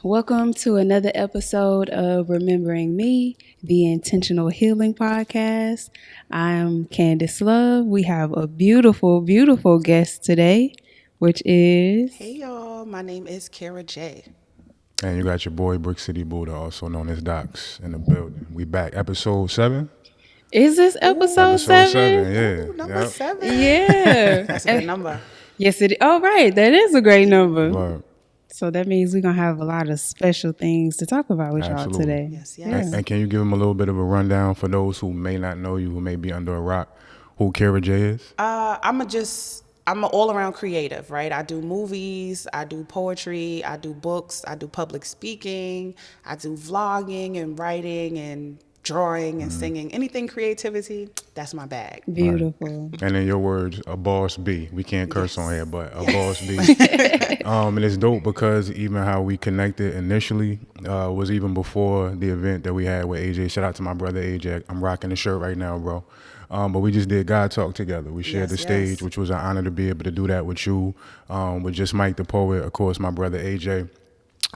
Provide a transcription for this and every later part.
Welcome to another episode of Remembering Me, the Intentional Healing Podcast. I'm Candace Love. We have a beautiful, beautiful guest today, which is... Hey y'all, my name is Kara J. And you got your boy Brick City Buddha, also known as Docs, in the building. We back, episode 7. Is this episode Episode 7? 7, yeah. Ooh, number Yep. 7. Yeah. That's a good number. Yes, it is. Oh, right. That is a great number. But So that means we're going to have a lot of special things to talk about with y'all absolutely. today. Yes, Yeah. yes. And can you give them a little bit of a rundown for those who may not know you, who may be under a rock, who Kara J is? I'm an all-around creative, right? I do movies, I do poetry, I do books, I do public speaking, I do vlogging and writing and drawing and singing. Anything creativity, that's my bag. Beautiful. And in your words, a boss B. We can't curse on here, but a boss B. And it's dope because even how we connected initially was even before the event that we had with AJ. Shout out to my brother AJ. I'm rocking the shirt right now, bro. But we just did God Talk together. We shared the stage, which was an honor to be able to do that with you, with just Mike the Poet, of course, my brother AJ.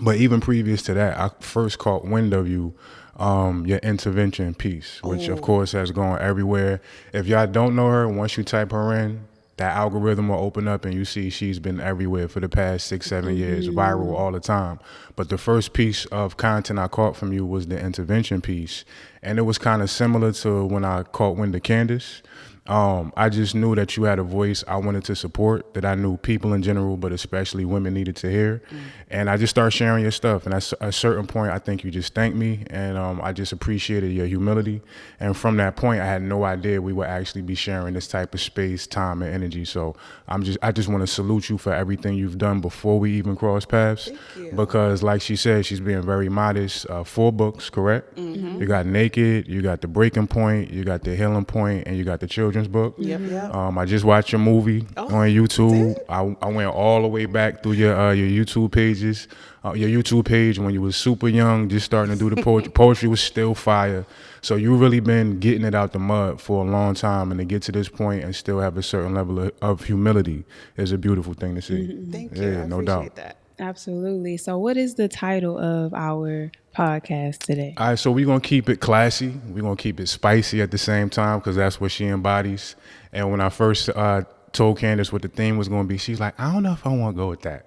But even previous to that, I first caught wind of you, your intervention piece, which of course has gone everywhere. If y'all don't know her, once you type her in, that algorithm will open up and you see she's been everywhere for the past 6-7 years, viral all the time. But the first piece of content I caught from you was the intervention piece. And it was kind of similar to when I caught wind of Candace. I just knew that you had a voice I wanted to support, that I knew people in general, but especially women needed to hear. And I just started sharing your stuff. And at a certain point, I think you just thanked me. And I just appreciated your humility. And from that point, I had no idea we would actually be sharing this type of space, time, and energy. So I just want to salute you for everything you've done before we even crossed paths. Thank you. Because like she said, she's being very modest. 4 books, correct? You got Naked, you got The Breaking Point, you got The Healing Point, and you got the children's book. Yep. I just watched your movie on YouTube. I went all the way back through your YouTube pages, your YouTube page when you was super young, just starting to do the poetry. Poetry was still fire. So you really been getting it out the mud for a long time, and to get to this point and still have a certain level of humility is a beautiful thing to see. Thank you. Yeah, I no appreciate doubt. that. Absolutely. So what is the title of our podcast today? All right, so we're going to keep it classy. We're going to keep it spicy at the same time because that's what she embodies. And when I first told Candace what the theme was going to be, she's like, I don't know if I want to go with that.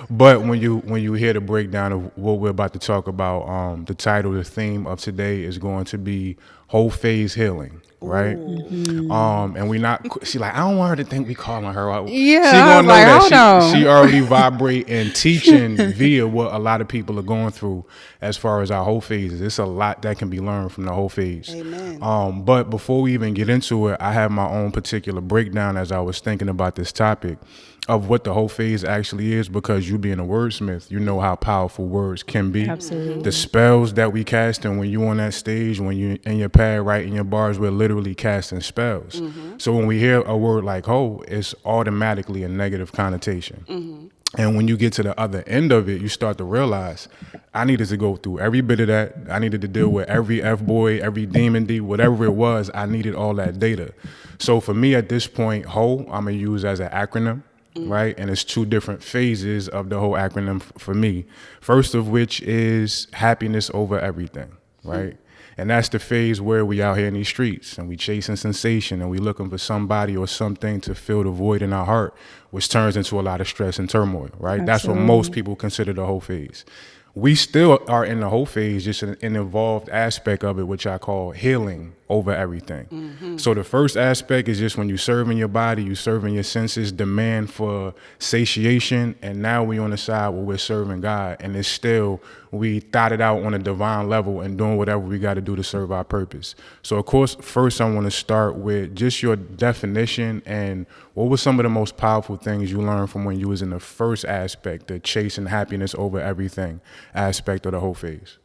But when you hear the breakdown of what we're about to talk about, the title, the theme of today is going to be whole phase healing. Right, and we not. She like, I don't want her to think we calling her out. Yeah, she I gonna was know like, that hold on. she already vibrate and teaching via what a lot of people are going through as far as our whole phases. It's a lot that can be learned from the whole phase. Amen. But before we even get into it, I have my own particular breakdown as I was thinking about this topic of what the whole phase actually is, because you being a wordsmith, you know how powerful words can be. Absolutely. The spells that we cast, and when you on that stage, when you in your pad writing your bars, we're literally casting spells. So when we hear a word like "ho," it's automatically a negative connotation. And when you get to the other end of it, you start to realize I needed to go through every bit of that. I needed to deal with every F-boy, every demon D, whatever it was. I needed all that data. So for me at this point, "ho," I'm going to use as an acronym. Right, and it's 2 different phases of the whole acronym for me. First of which is happiness over everything, right? And that's the phase where we out here in these streets and we chasing sensation and we looking for somebody or something to fill the void in our heart, which turns into a lot of stress and turmoil, right? That's what most people consider the whole phase. We still are in the whole phase, just an involved aspect of it, which I call healing over everything. So the first aspect is just when you serving your body, you serving your senses, demand for satiation, and now we on the side where we're serving God, and it's still, we thought it out on a divine level and doing whatever we got to do to serve our purpose. So of course, first I want to start with just your definition and what were some of the most powerful things you learned from when you was in the first aspect, the chasing happiness over everything aspect of the whole phase?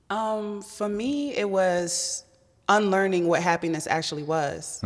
For me, it was unlearning what happiness actually was.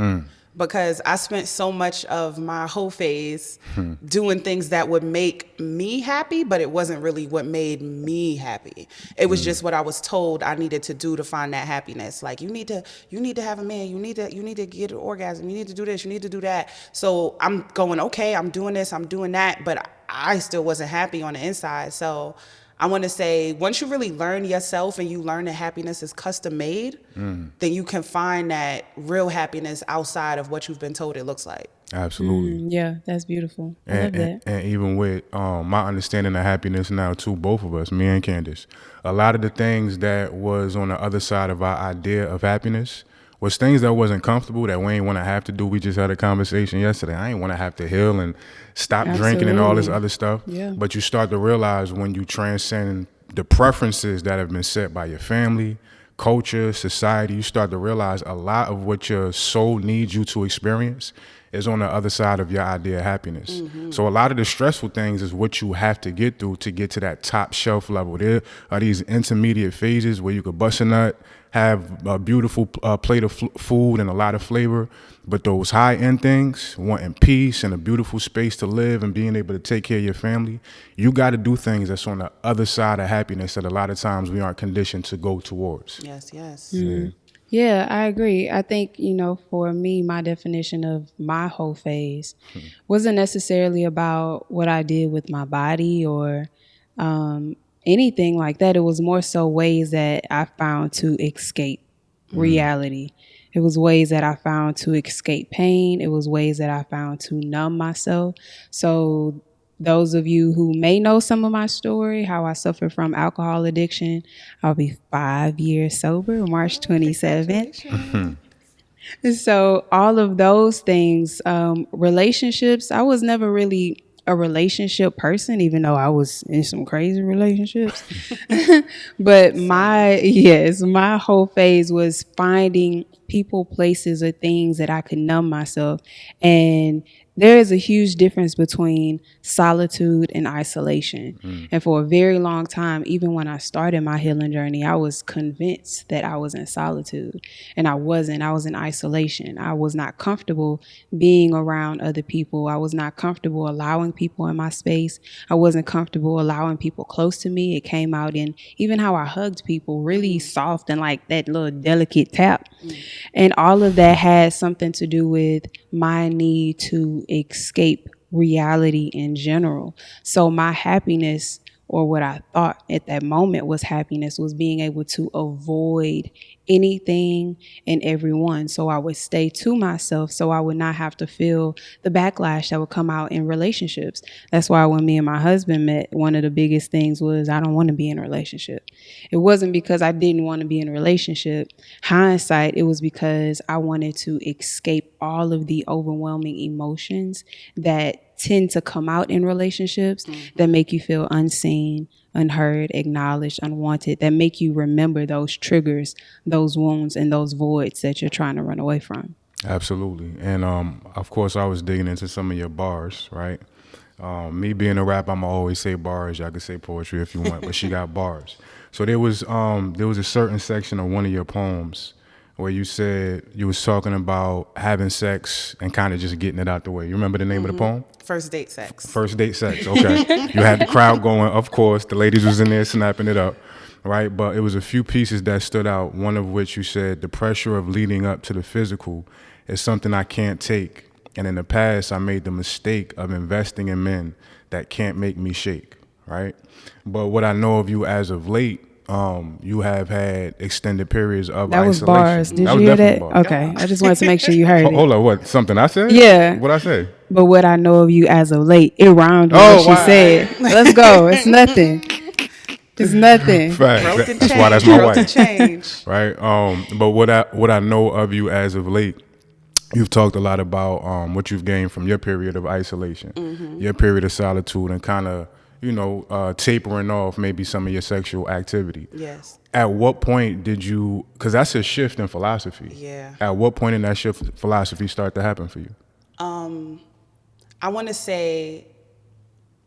because I spent so much of my whole phase doing things that would make me happy, but it wasn't really what made me happy. It was just what I was told I needed to do to find that happiness. Like you need to have a man, you need to get an orgasm, you need to do this, you need to do that. So I'm going, okay, I'm doing this, I'm doing that, but I still wasn't happy on the inside. So I want to say, once you really learn yourself and you learn that happiness is custom made, then you can find that real happiness outside of what you've been told it looks like. Absolutely. Yeah, that's beautiful. I love that. And even with my understanding of happiness now too, both of us, me and Candace, a lot of the things that was on the other side of our idea of happiness was things that wasn't comfortable, that we ain't want to have to do. We just had a conversation yesterday. I ain't want to have to heal and stop drinking and all this other stuff. Yeah. But you start to realize when you transcend the preferences that have been set by your family, culture, society, you start to realize a lot of what your soul needs you to experience is on the other side of your idea of happiness. So a lot of the stressful things is what you have to get through to get to that top shelf level. There are these intermediate phases where you could bust a nut, have a beautiful plate of food and a lot of flavor, but those high-end things, wanting peace and a beautiful space to live and being able to take care of your family, you got to do things that's on the other side of happiness that a lot of times we aren't conditioned to go towards. Yes, yes. Yeah, I agree. I think, for me, my definition of my whole phase wasn't necessarily about what I did with my body or anything like that. It was more so ways that I found to escape reality. It was ways that I found to escape pain. It was ways that I found to numb myself. So those of you who may know some of my story, how I suffer from alcohol addiction, I'll be 5 years sober, March 27th. So all of those things, relationships, I was never really a relationship person, even though I was in some crazy relationships. But my whole phase was finding people, places, or things that I could numb myself. And there is a huge difference between solitude and isolation. And for a very long time, even when I started my healing journey, I was convinced that I was in solitude, and I wasn't. I was in isolation. I was not comfortable being around other people. I was not comfortable allowing people in my space. I wasn't comfortable allowing people close to me. It came out in even how I hugged people, really soft and like that little delicate tap. And all of that had something to do with my need to escape reality in general. So my happiness, or what I thought at that moment was happiness, was being able to avoid anything and everyone. So I would stay to myself so I would not have to feel the backlash that would come out in relationships. That's why when me and my husband met, one of the biggest things was I don't want to be in a relationship. It wasn't because I didn't want to be in a relationship. Hindsight, it was because I wanted to escape all of the overwhelming emotions that tend to come out in relationships that make you feel unseen, unheard, acknowledged, unwanted, that make you remember those triggers, those wounds, and those voids that you're trying to run away from. Absolutely. And of course, I was digging into some of your bars, right? Me being a rapper, I'm always say bars. Y'all can say poetry if you want, but she got bars. So there was a certain section of one of your poems where you said you was talking about having sex and kind of just getting it out the way. You remember the name of the poem? First date sex. First date sex, okay. You had the crowd going, of course. The ladies was in there snapping it up, right? But it was a few pieces that stood out, one of which you said, the pressure of leading up to the physical is something I can't take. And in the past, I made the mistake of investing in men that can't make me shake, right? But what I know of you as of late, you have had extended periods of That was isolation. bars. Did you hear that? Bars. Okay. I just wanted to make sure you heard it. Hold on, what? Something I said? Yeah. What I say? But what I know of you as of late, it rhymed with what she said. Let's go. It's nothing. It's nothing. Fact. That's why that's my wife. Change. Right. But what I know of you as of late, you've talked a lot about what you've gained from your period of isolation, your period of solitude, and kind of, tapering off maybe some of your sexual activity. Yes. At what point did you, because that's a shift in philosophy. Yeah. At what point in that shift in philosophy start to happen for you? I want to say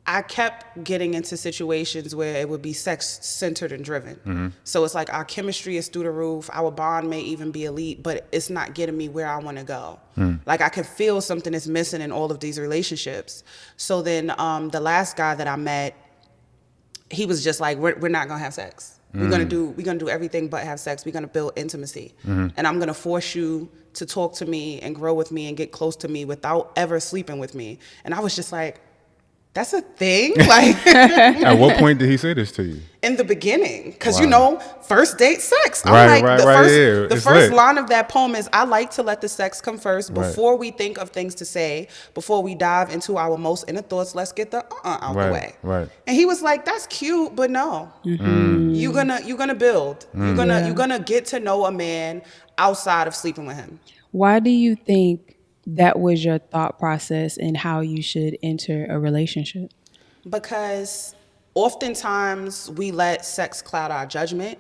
I kept getting into situations where it would be sex centered and driven. So it's like our chemistry is through the roof. Our bond may even be elite, but it's not getting me where I want to go. Like I can feel something is missing in all of these relationships. So then the last guy that I met, he was just like, we're not gonna have sex. We're gonna do everything but have sex. We're gonna build intimacy, and I'm gonna force you to talk to me and grow with me and get close to me without ever sleeping with me. And I was just like, that's a thing? Like, At what point did he say this to you? in the beginning, because Wow. you know, first date sex. I'm Right, like, right, the right, first, yeah, the it's first lit. line of that poem is, I like to let the sex come first Right. before we think of things to say, before we dive into our most inner thoughts. Let's get the out the way. Right. And he was like, that's cute, but no, you're gonna build. You're gonna get to know a man outside of sleeping with him. Why do you think that was your thought process in how you should enter a relationship? Because oftentimes we let sex cloud our judgment,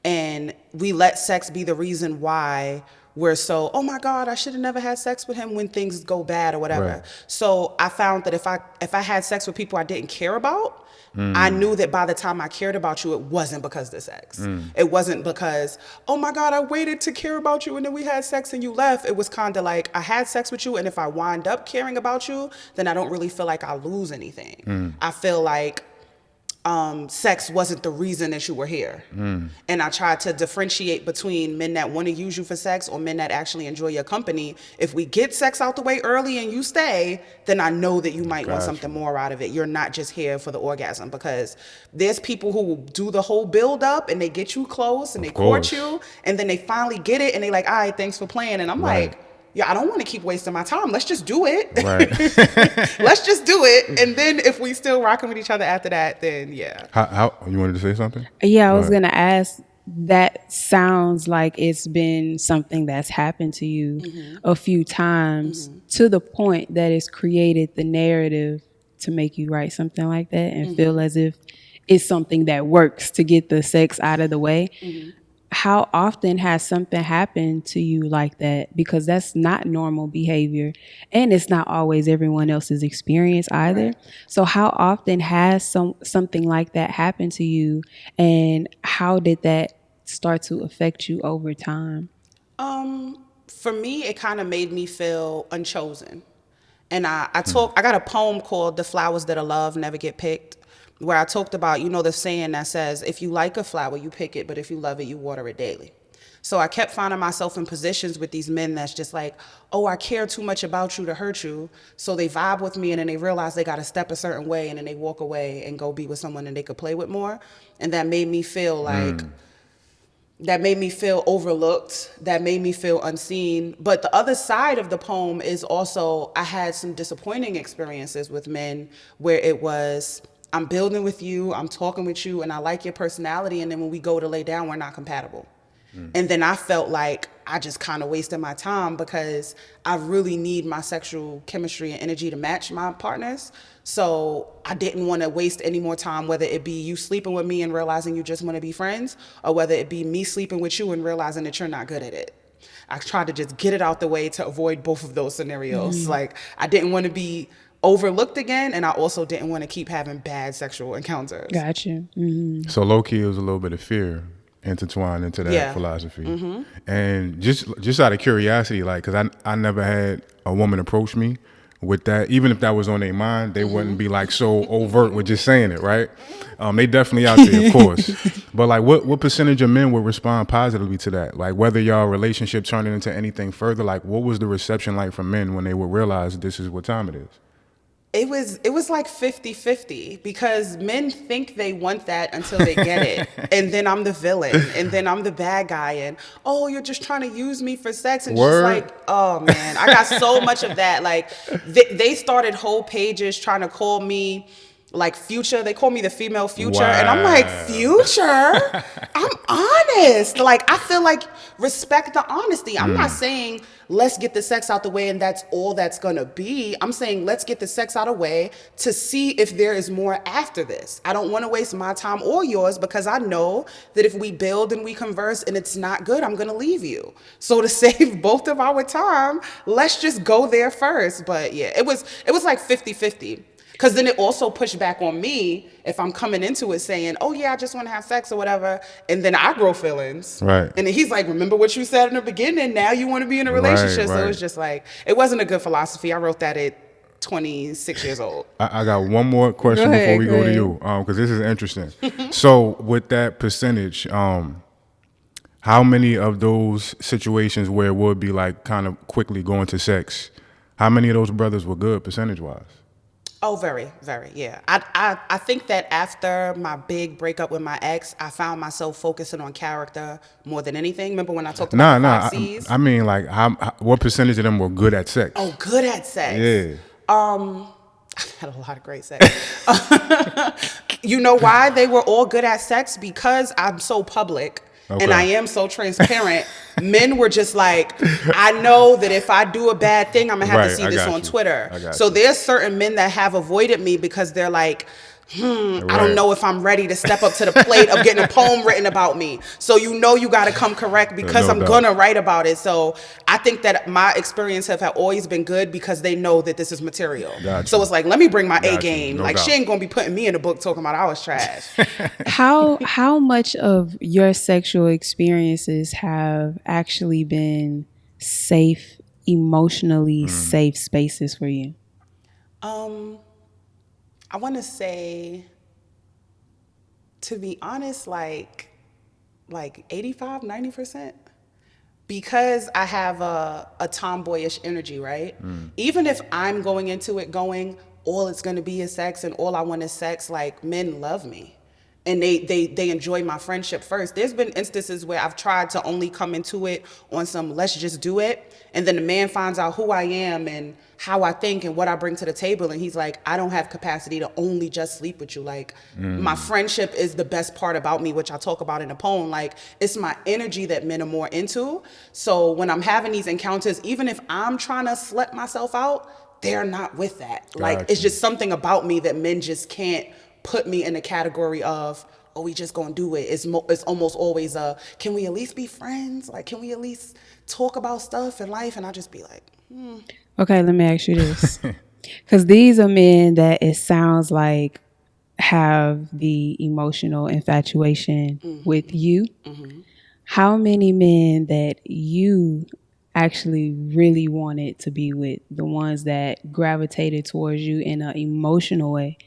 and we let sex be the reason why we're so, oh my God, I should have never had sex with him when things go bad or whatever. Right. So I found that if I had sex with people I didn't care about, I knew that by the time I cared about you, it wasn't because of the sex. It wasn't because, oh my God, I waited to care about you and then we had sex and you left. It was kind of like, I had sex with you, and if I wind up caring about you, then I don't really feel like I lose anything. I feel like sex wasn't the reason that you were here. And I tried to differentiate between men that want to use you for sex or men that actually enjoy your company. If we get sex out the way early and you stay, then I know that you might want something more out of it. You're not just here for the orgasm, because there's people who will do the whole build up and they get you close and they court you, and then they finally get it and they like, all right, thanks for playing. And I'm like, yeah, I don't want to keep wasting my time. Let's just do it. Right. Let's just do it. And then if we still rocking with each other after that, then yeah. How you wanted to say something? Yeah, I was Go going to ask, that sounds like it's been something that's happened to you a few times to the point that it's created the narrative to make you write something like that and feel as if it's something that works to get the sex out of the way. How often has something happened to you like that? Because that's not normal behavior, and it's not always everyone else's experience either. Right. So how often has something like that happened to you, and how did that start to affect you over time? For me, it kind of made me feel unchosen. And I got a poem called "The Flowers That Are Loved Never Get Picked," where I talked about, the saying that says, if you like a flower, you pick it, but if you love it, you water it daily. So I kept finding myself in positions with these men that's just like, oh, I care too much about you to hurt you. So they vibe with me, and then they realize they got to step a certain way, and then they walk away and go be with someone that they could play with more. And that made me feel like, that made me feel overlooked, that made me feel unseen. But the other side of the poem is also, I had some disappointing experiences with men where it was, I'm building with you, I'm talking with you, and I like your personality, and then when we go to lay down, we're not compatible. And then I felt like I just kind of wasted my time, because I really need my sexual chemistry and energy to match my partners. So I didn't want to waste any more time, whether it be you sleeping with me and realizing you just want to be friends, or whether it be me sleeping with you and realizing that you're not good at it. I tried to just get it out the way to avoid both of those scenarios. Like, I didn't want to be overlooked again, and I also didn't want to keep having bad sexual encounters. Gotcha. So low key, it was a little bit of fear intertwined into that philosophy. And just out of curiosity, like, because I never had a woman approach me with that. Even if that was on their mind, they wouldn't be like so overt with just saying it, right? They definitely out there, of course. But like, what percentage of men would respond positively to that? Like, whether y'all relationship turned into anything further, like, what was the reception like from men when they would realize this is what time it is? It was like 50-50, because men think they want that until they get it. And then I'm the villain, and then I'm the bad guy, and, oh, you're just trying to use me for sex. And just like, oh man, I got so much of that. Like, they started whole pages trying to call me like Future. They call me the female Future. Wow. And I'm like, Future? I'm honest. Like, I feel like, respect the honesty. I'm not saying let's get the sex out the way and that's all that's gonna be. I'm saying let's get the sex out of the way to see if there is more after this. I don't want to waste my time or yours, because I know that if we build and we converse and it's not good, I'm gonna leave you. So to save both of our time, let's just go there first. But yeah, it was like 50-50. Because then it also pushed back on me if I'm coming into it saying, oh yeah, I just want to have sex or whatever. And then I grow feelings. Right. And then he's like, remember what you said in the beginning. Now you want to be in a Right, relationship. So it right. was just like, it wasn't a good philosophy. I wrote that at 26 years old. I got one more Go question before ahead, we go go to ahead. you, because this is interesting. So with that percentage, how many of those situations where it would be like kind of quickly going to sex, how many of those brothers were good percentage wise? Oh, very, very, yeah. I think that after my big breakup with my ex, I found myself focusing on character more than anything. Remember when I talked about Nah, the five nah. C's? I mean, like, what percentage of them were good at sex? Oh, good at sex. Yeah. I've had a lot of great sex. You know why they were all good at sex? Because I'm so public and Okay. I am so transparent. Men were just like, I know that if I do a bad thing, I'm gonna have to Right, see I this got on you. Twitter. I got So you. there's certain men that have avoided me because they're like, I don't Right. know if I'm ready to step up to the plate of getting a poem written about me. So you know you got to come correct because No I'm doubt. gonna write about it. So I think that my experience have always been good because they know that this is material. Got So you. it's like, let me bring my A Got you. game. No Like doubt. she ain't gonna be putting me in a book talking about I was trash. How much of your sexual experiences have actually been safe, emotionally safe spaces for you? I want to say, to be honest, like 85, 90%. Because I have a tomboyish energy, right? Even if I'm going into it going, all it's gonna be is sex and all I want is sex, like men love me. And they enjoy my friendship first. There's been instances where I've tried to only come into it on some let's just do it. And then the man finds out who I am and how I think and what I bring to the table. And he's like, I don't have capacity to only just sleep with you. Like my friendship is the best part about me, which I talk about in the poem. Like it's my energy that men are more into. So when I'm having these encounters, even if I'm trying to slut myself out, they're not with that. Like Got it's you. just something about me that men just can't put me in the category of, oh, we just gonna do it. It's almost always can we at least be friends? Like, can we at least talk about stuff in life? And I just be like, Okay, let me ask you this. Because these are men that it sounds like have the emotional infatuation with you. How many men that you actually really wanted to be with, the ones that gravitated towards you in an emotional way,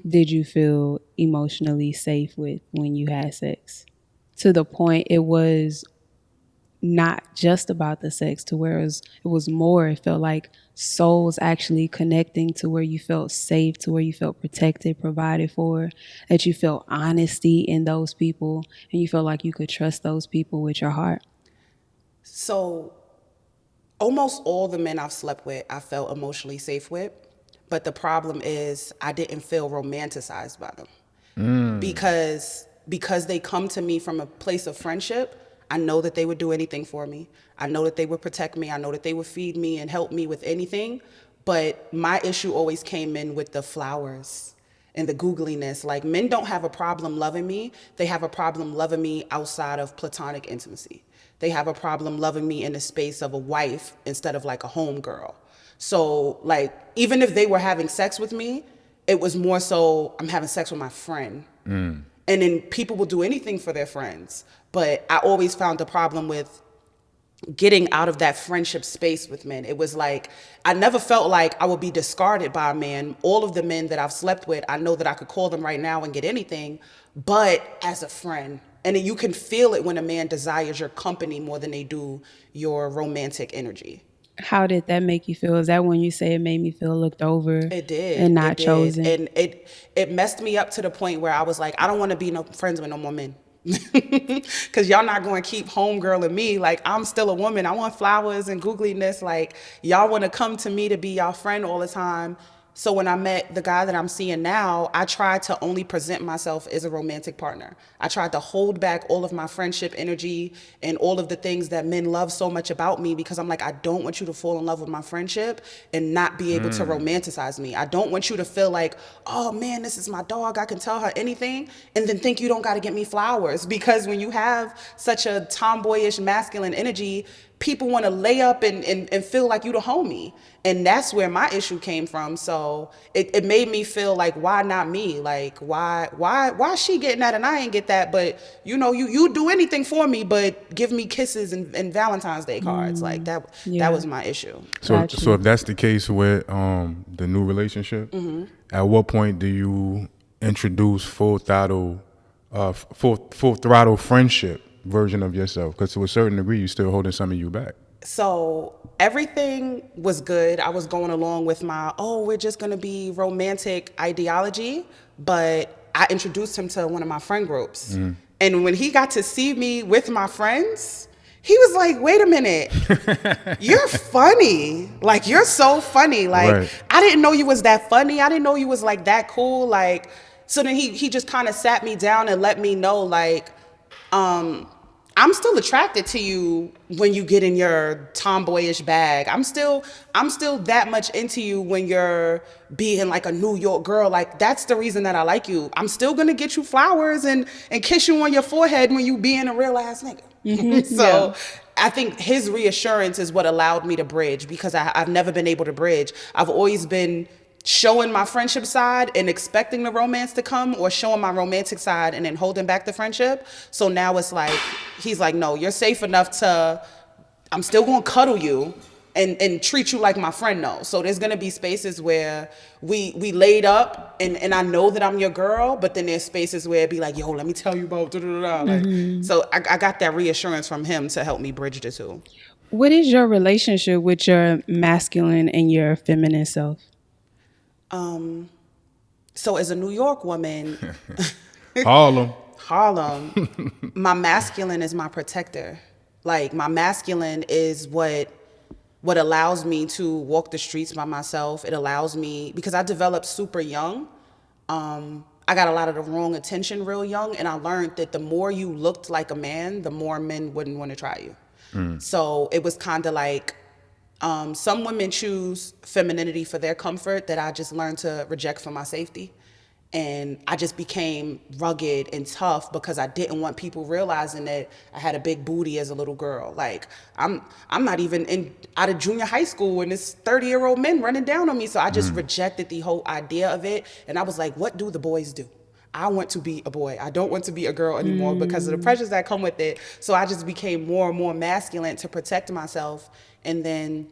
did you feel emotionally safe with when you had sex? To the point it was not just about the sex, to where it was more, it felt like souls actually connecting, to where you felt safe, to where you felt protected, provided for, that you felt honesty in those people, and you felt like you could trust those people with your heart. so almost all the men I've slept with, I felt emotionally safe with. But the problem is I didn't feel romanticized by them. Because they come to me from a place of friendship. I know that they would do anything for me. I know that they would protect me. I know that they would feed me and help me with anything. But my issue always came in with the flowers and the googliness. Like men don't have a problem loving me. They have a problem loving me outside of platonic intimacy. They have a problem loving me in the space of a wife instead of like a home girl. So like even if they were having sex with me, it was more so I'm having sex with my friend. And then people will do anything for their friends. But I always found the problem with getting out of that friendship space with men. It was like, I never felt like I would be discarded by a man. All of the men that I've slept with, I know that I could call them right now and get anything, but as a friend. And then you can feel it when a man desires your company more than they do your romantic energy. How did that make you feel? Is that when you say it made me feel looked over It did. and It not did. chosen? And it messed me up to the point where I was like, I don't want to be no friends with no more men. Cause y'all not going to keep homegirling me. Like I'm still a woman. I want flowers and googliness. Like y'all want to come to me to be y'all friend all the time. So when I met the guy that I'm seeing now, I tried to only present myself as a romantic partner. I tried to hold back all of my friendship energy and all of the things that men love so much about me because I'm like, I don't want you to fall in love with my friendship and not be able to romanticize me. I don't want you to feel like, oh man, this is my dog. I can tell her anything and then think you don't got to get me flowers. Because when you have such a tomboyish masculine energy, people want to lay up and feel like you the homie. And that's where my issue came from. So it made me feel like, why not me? Like, why is she getting that and I ain't get that? But you do anything for me, but give me kisses and Valentine's Day cards. Like that Yeah. was my issue. So Got so you. if that's the case with the new relationship, at what point do you introduce full throttle friendship version of yourself? Because to a certain degree, you're still holding some of you back. So everything was good. I was going along with we're just going to be romantic ideology. But I introduced him to one of my friend groups. And when he got to see me with my friends, he was like, wait a minute, you're funny. Like, you're so funny. Like, Right. I didn't know you was that funny. I didn't know you was like that cool. Like, so then he just kind of sat me down and let me know, like, I'm still attracted to you when you get in your tomboyish bag. I'm still that much into you when you're being like a New York girl. Like, that's the reason that I like you. I'm still gonna get you flowers and kiss you on your forehead when you being a real ass nigga. So I think his reassurance is what allowed me to bridge, because I've never been able to bridge. I've always been showing my friendship side and expecting the romance to come, or showing my romantic side and then holding back the friendship. So now it's like, he's like, no, you're safe enough to, I'm still gonna cuddle you and treat you like my friend knows. So there's gonna be spaces where we laid up and I know that I'm your girl, but then there's spaces where it'd be like, yo, let me tell you about da-da-da-da. Like, so I got that reassurance from him to help me bridge the two. What is your relationship with your masculine and your feminine self? So as a New York woman, Harlem. my masculine is my protector. Like, my masculine is what allows me to walk the streets by myself. It allows me, because I developed super young. I got a lot of the wrong attention real young, and I learned that the more you looked like a man, the more men wouldn't want to try you. So it was kind of like, some women choose femininity for their comfort that I just learned to reject for my safety. And I just became rugged and tough because I didn't want people realizing that I had a big booty as a little girl. Like, I'm not even out of junior high school and there's 30-year-old men running down on me. So I just rejected the whole idea of it. And I was like, what do the boys do? I want to be a boy. I don't want to be a girl anymore because of the pressures that come with it. So I just became more and more masculine to protect myself. And then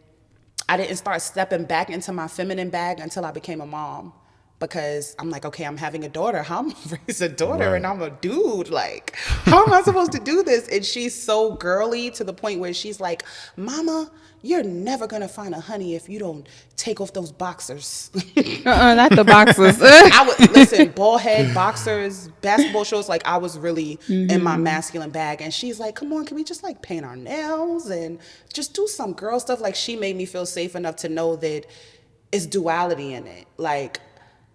I didn't start stepping back into my feminine bag until I became a mom. Because I'm like, okay, I'm having a daughter. How am I gonna raise a daughter? Right. And I'm a dude. Like, how am I supposed to do this? And she's so girly to the point where she's like, Mama, you're never gonna find a honey if you don't take off those boxers. Not the boxers. I would listen, ball head, boxers, basketball shorts. Like, I was really in my masculine bag. And she's like, come on, can we just like paint our nails and just do some girl stuff? Like, she made me feel safe enough to know that it's duality in it. Like,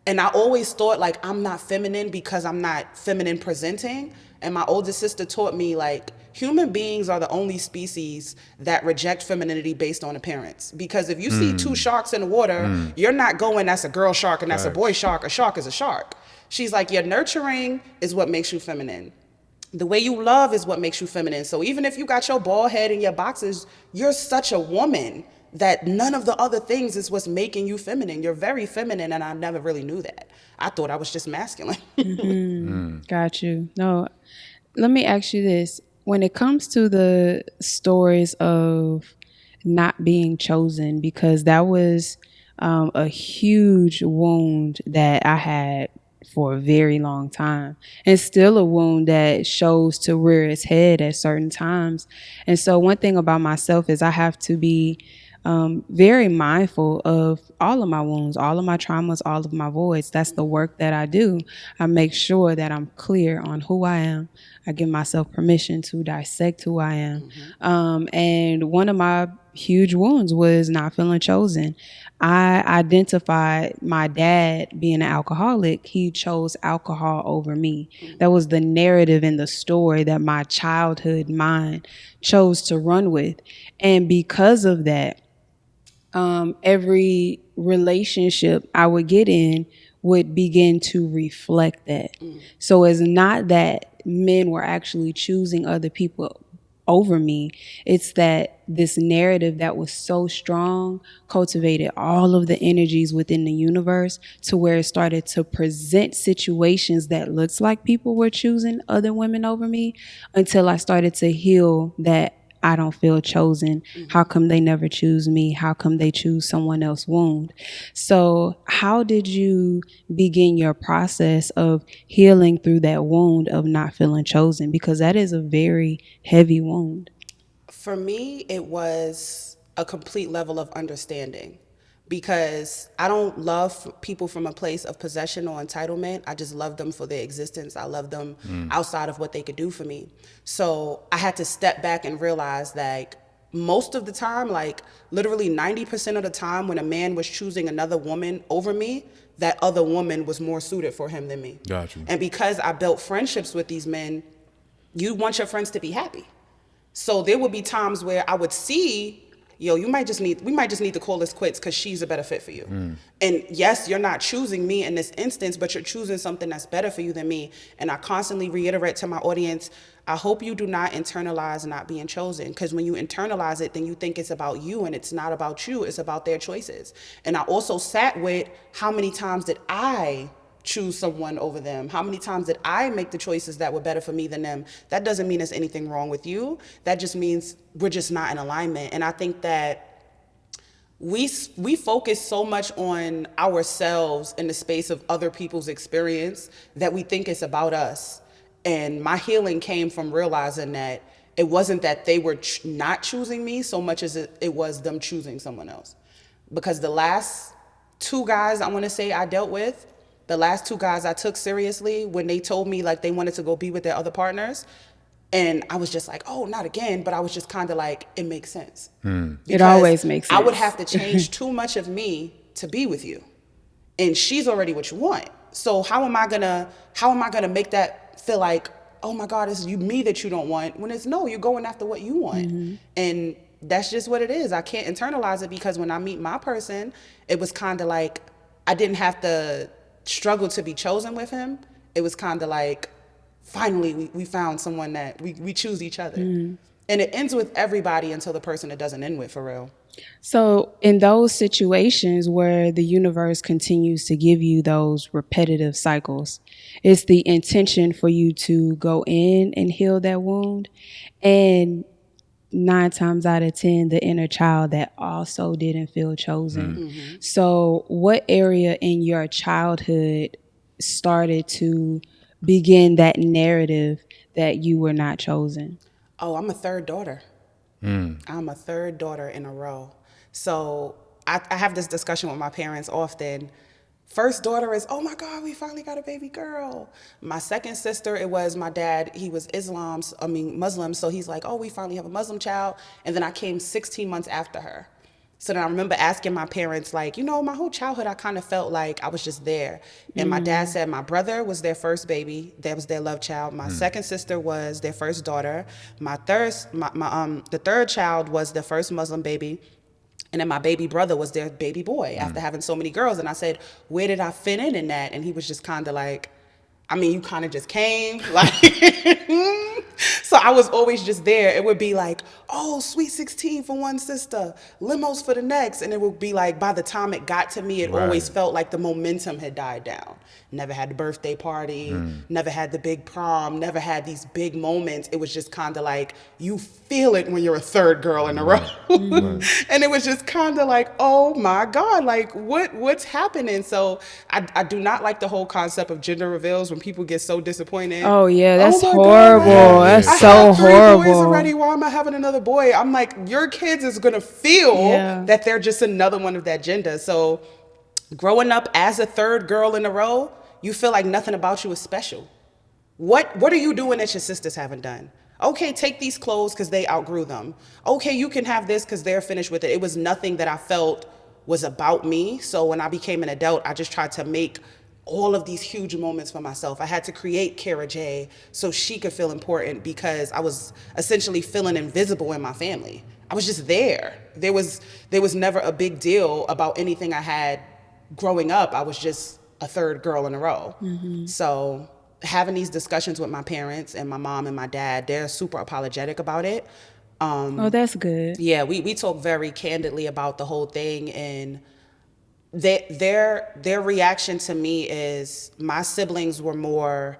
and I always thought, like, I'm not feminine because I'm not feminine presenting. And my older sister taught me, like, human beings are the only species that reject femininity based on appearance. Because if you see two sharks in the water, you're not going, that's a girl shark and that's a boy shark. A shark is a shark. She's like, your nurturing is what makes you feminine. The way you love is what makes you feminine. So even if you got your bald head and your boxes, you're such a woman that none of the other things is what's making you feminine. You're very feminine, and I never really knew that. I thought I was just masculine. Got you. No, let me ask you this. When it comes to the stories of not being chosen, because that was a huge wound that I had for a very long time, and still a wound that shows to rear its head at certain times. And so one thing about myself is I have to be very mindful of all of my wounds, all of my traumas, all of my voids. That's the work that I do. I make sure that I'm clear on who I am. I give myself permission to dissect who I am. And one of my huge wounds was not feeling chosen. I identified my dad being an alcoholic. He chose alcohol over me. That was the narrative in the story that my childhood mind chose to run with. And because of that, every relationship I would get in would begin to reflect that. So it's not that men were actually choosing other people over me. It's that this narrative that was so strong cultivated all of the energies within the universe to where it started to present situations that looks like people were choosing other women over me, until I started to heal that I don't feel chosen. How come they never choose me? How come they choose someone else wound? So how did you begin your process of healing through that wound of not feeling chosen? Because that is a very heavy wound. For me, it was a complete level of understanding, because I don't love people from a place of possession or entitlement. I just love them for their existence. I love them outside of what they could do for me. So I had to step back and realize that most of the time, like literally 90% of the time, when a man was choosing another woman over me, that other woman was more suited for him than me. Got you. And because I built friendships with these men, you want your friends to be happy. So there would be times where I would see, yo, we might just need to call this quits because she's a better fit for you. And yes, you're not choosing me in this instance, but you're choosing something that's better for you than me. And I constantly reiterate to my audience, I hope you do not internalize not being chosen, because when you internalize it, then you think it's about you, and it's not about you, it's about their choices. And I also sat with, how many times did I choose someone over them? How many times did I make the choices that were better for me than them? That doesn't mean there's anything wrong with you. That just means we're just not in alignment. And I think that we focus so much on ourselves in the space of other people's experience that we think it's about us. And my healing came from realizing that it wasn't that they were not choosing me so much as it was them choosing someone else. Because the last two guys I want to say I dealt with, the last two guys I took seriously, when they told me like they wanted to go be with their other partners, and I was just like, oh, not again. But I was just kind of like, it makes sense. It always makes sense. I would have to change too much of me to be with you, and she's already what you want. So how am I gonna make that feel like, oh my God, it's me that you don't want, when it's no, you're going after what you want. And that's just what it is. I can't internalize it, because when I meet my person, it was kind of like I didn't have to struggle to be chosen with him. It was kind of like, finally we found someone that we choose each other. And it ends with everybody until the person it doesn't end with, for real. So in those situations where the universe continues to give you those repetitive cycles, it's the intention for you to go in and heal that wound. And 9 times out of 10, the inner child that also didn't feel chosen. So what area in your childhood started to begin that narrative that you were not chosen? Oh, I'm a third daughter. I'm a third daughter in a row. So I have this discussion with my parents often. First daughter is, oh my God, we finally got a baby girl. My second sister, it was my dad, he was Muslim. So he's like, oh, we finally have a Muslim child. And then I came 16 months after her. So then I remember asking my parents, like, my whole childhood, I kind of felt like I was just there. And my dad said my brother was their first baby. That was their love child. My second sister was their first daughter. The third child was their first Muslim baby. And then my baby brother was their baby boy after having so many girls. And I said, where did I fit in that? And he was just kind of like, you kind of just came. Like, so I was always just there. It would be like, oh, sweet 16 for one sister, limos for the next. And it would be like, by the time it got to me, it always felt like the momentum had died down. Never had the birthday party, never had the big prom, never had these big moments. It was just kind of like, you feel it when you're a third girl in a row. And it was just kind of like, oh my God, like what's happening? So I do not like the whole concept of gender reveals when people get so disappointed. Oh yeah, that's my horrible. God, That's I so have 3 horrible. boys already. Why am I having another boy? I'm like, your kids is gonna feel that they're just another one of that gender. So growing up as a third girl in a row, you feel like nothing about you is special. What are you doing that your sisters haven't done? Okay, take these clothes because they outgrew them. Okay, you can have this because they're finished with it. It was nothing that I felt was about me. So when I became an adult, I just tried to make all of these huge moments for myself. I had to create Kara J so she could feel important, because I was essentially feeling invisible in my family. I was just there. There was never a big deal about anything I had growing up. I was just a third girl in a row. So having these discussions with my parents and my mom and my dad, they're super apologetic about it. Oh, that's good. Yeah, we talk very candidly about the whole thing, and their reaction to me is my siblings were more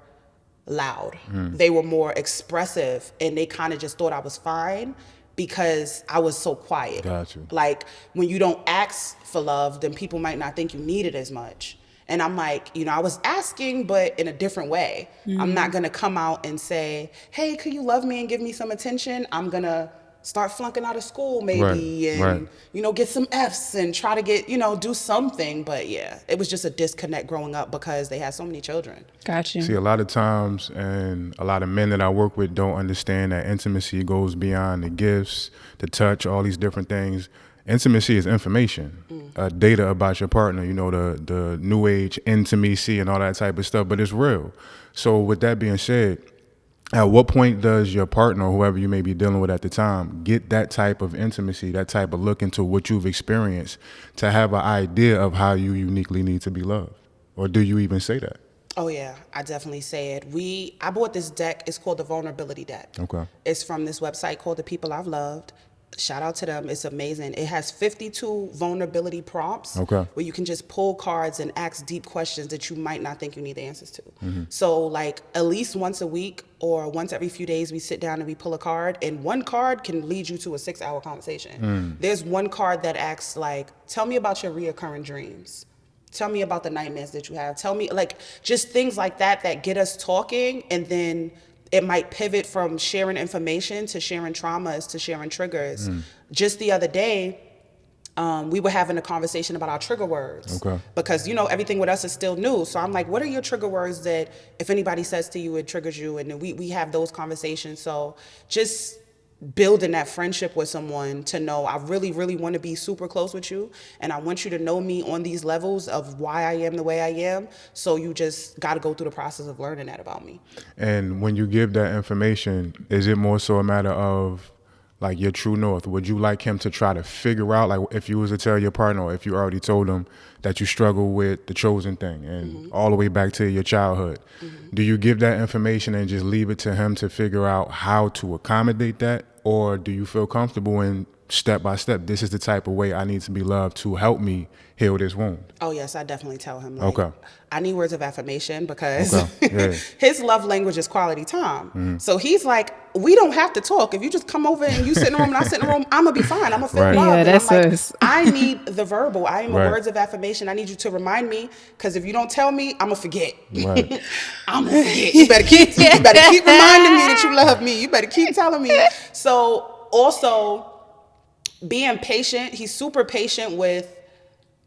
loud. They were more expressive, and they kind of just thought I was fine because I was so quiet. Got you. Like, when you don't ask for love, then people might not think you need it as much. And I'm like, I was asking, but in a different way. I'm not gonna come out and say, hey, could you love me and give me some attention? I'm gonna start flunking out of school maybe, and get some F's and try to get, do something. But yeah, it was just a disconnect growing up because they had so many children. Gotcha. See, a lot of times, and a lot of men that I work with don't understand that intimacy goes beyond the gifts, the touch, all these different things. Intimacy is information, data about your partner, the new age intimacy and all that type of stuff, but it's real. So with that being said, at what point does your partner, or whoever you may be dealing with at the time, get that type of intimacy, that type of look into what you've experienced to have an idea of how you uniquely need to be loved? Or do you even say that? Oh yeah, I definitely say it. I bought this deck. It's called the Vulnerability Deck. Okay. It's from this website called The People I've Loved. Shout out to them. It's amazing. It has 52 vulnerability prompts where you can just pull cards and ask deep questions that you might not think you need the answers to. So like at least once a week or once every few days, we sit down and we pull a card, and one card can lead you to a 6-hour conversation. There's one card that asks like, tell me about your reoccurring dreams. Tell me about the nightmares that you have. Tell me, like, just things like that get us talking, and then it might pivot from sharing information to sharing traumas to sharing triggers. Just the other day, we were having a conversation about our trigger words. Because, everything with us is still new. So I'm like, what are your trigger words that if anybody says to you, it triggers you? And then we have those conversations. So just building that friendship with someone to know I really, really want to be super close with you, and I want you to know me on these levels of why I am the way I am. So you just got to go through the process of learning that about me. And when you give that information, is it more so a matter of like your true north? Would you like him to try to figure out, like if you was to tell your partner, or if you already told him that you struggle with the chosen thing and all the way back to your childhood, do you give that information and just leave it to him to figure out how to accommodate that? Or do you feel comfortable in step by step, this is the type of way I need to be loved to help me heal this wound? Oh yes, I definitely tell him, like, I need words of affirmation because Yeah. his love language is quality time. So he's like, we don't have to talk. If you just come over and you sit in the room and I sit in the room, I'm gonna be fine. I'm gonna feel loved. Yeah, that's I'm like, us. I need the verbal. I need words of affirmation. I need you to remind me, because if you don't tell me, I'm gonna forget. I'm gonna forget. You better keep reminding me that you love me. You better keep telling me. So also being patient. He's super patient with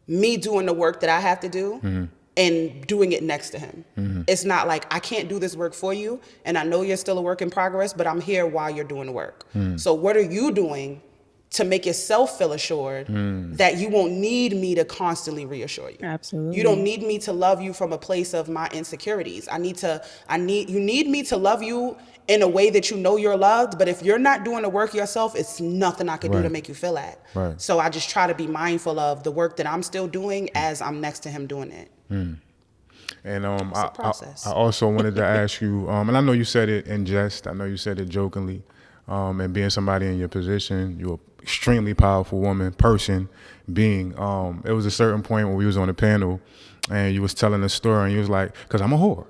me doing the work that I have to do and doing it next to him. It's not like, I can't do this work for you, and I know you're still a work in progress, but I'm here while you're doing the work. So what are you doing to make yourself feel assured that you won't need me to constantly reassure you? Absolutely. You don't need me to love you from a place of my insecurities. You need me to love you in a way that you know you're loved, but if you're not doing the work yourself, it's nothing I can do to make you feel that. So I just try to be mindful of the work that I'm still doing as I'm next to him doing it. And I also wanted to ask you, and I know you said it in jest, I know you said it jokingly, and being somebody in your position, you're an extremely powerful being. It was a certain point when we was on the panel and you was telling a story and you was like, because I'm a whore,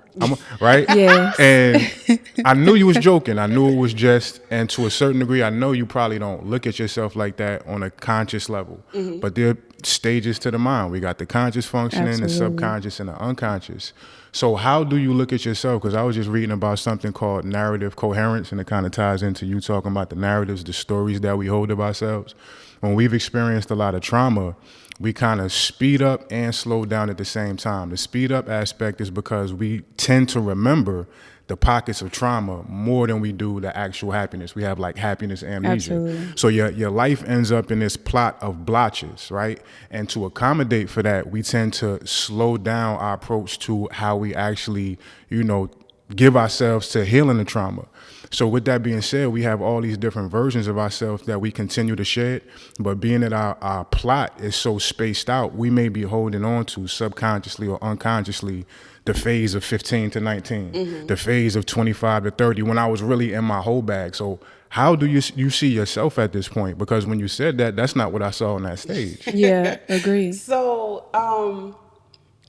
right? Yes. And I knew you was joking. I knew it was jest. And to a certain degree, I know you probably don't look at yourself like that on a conscious level. But there are stages to the mind. We got the conscious functioning, the subconscious, and the unconscious. So how do you look at yourself? Because I was just reading about something called narrative coherence, and it kind of ties into you talking about the narratives, the stories that we hold of ourselves. When we've experienced a lot of trauma, we kind of speed up and slow down at the same time. The speed up aspect is because we tend to remember the pockets of trauma more than we do the actual happiness. We have like happiness amnesia. Absolutely. So your life ends up in this plot of blotches, right? And to accommodate for that, we tend to slow down our approach to how we actually, give ourselves to healing the trauma. So with that being said, we have all these different versions of ourselves that we continue to shed, but being that our plot is so spaced out, we may be holding on to subconsciously or unconsciously the phase of 15 to 19, the phase of 25 to 30, when I was really in my whole bag. So how do you see yourself at this point? Because when you said that, that's not what I saw on that stage. Yeah, agree. So,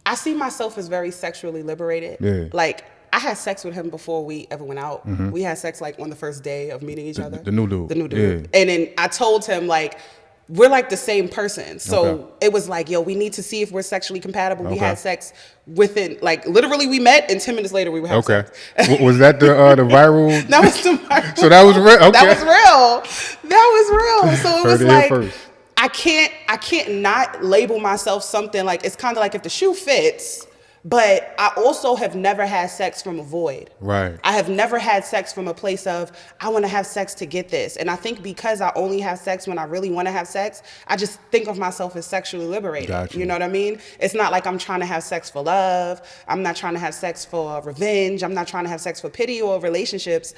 I see myself as very sexually liberated. Yeah. Like, I had sex with him before we ever went out. We had sex like on the first day of meeting each other. The new dude. The new dude. Yeah. And then I told him, like, we're like the same person. So Okay. it was like, yo, we need to see if we're sexually compatible. We Okay. had sex within, like, literally we met and 10 minutes later we were having Okay. sex. Was that the viral? That was the So that was real. Okay. That was real. That was real. So it was Heard it here like, first. I can't not label myself something. Like, it's kind of like if the shoe fits, but I also have never had sex from a void. Right. I have never had sex from a place of, I want to have sex to get this. And I think because I only have sex when I really want to have sex, I just think of myself as sexually liberated. Gotcha. You know what I mean? It's not like I'm trying to have sex for love. I'm not trying to have sex for revenge. I'm not trying to have sex for pity or relationships.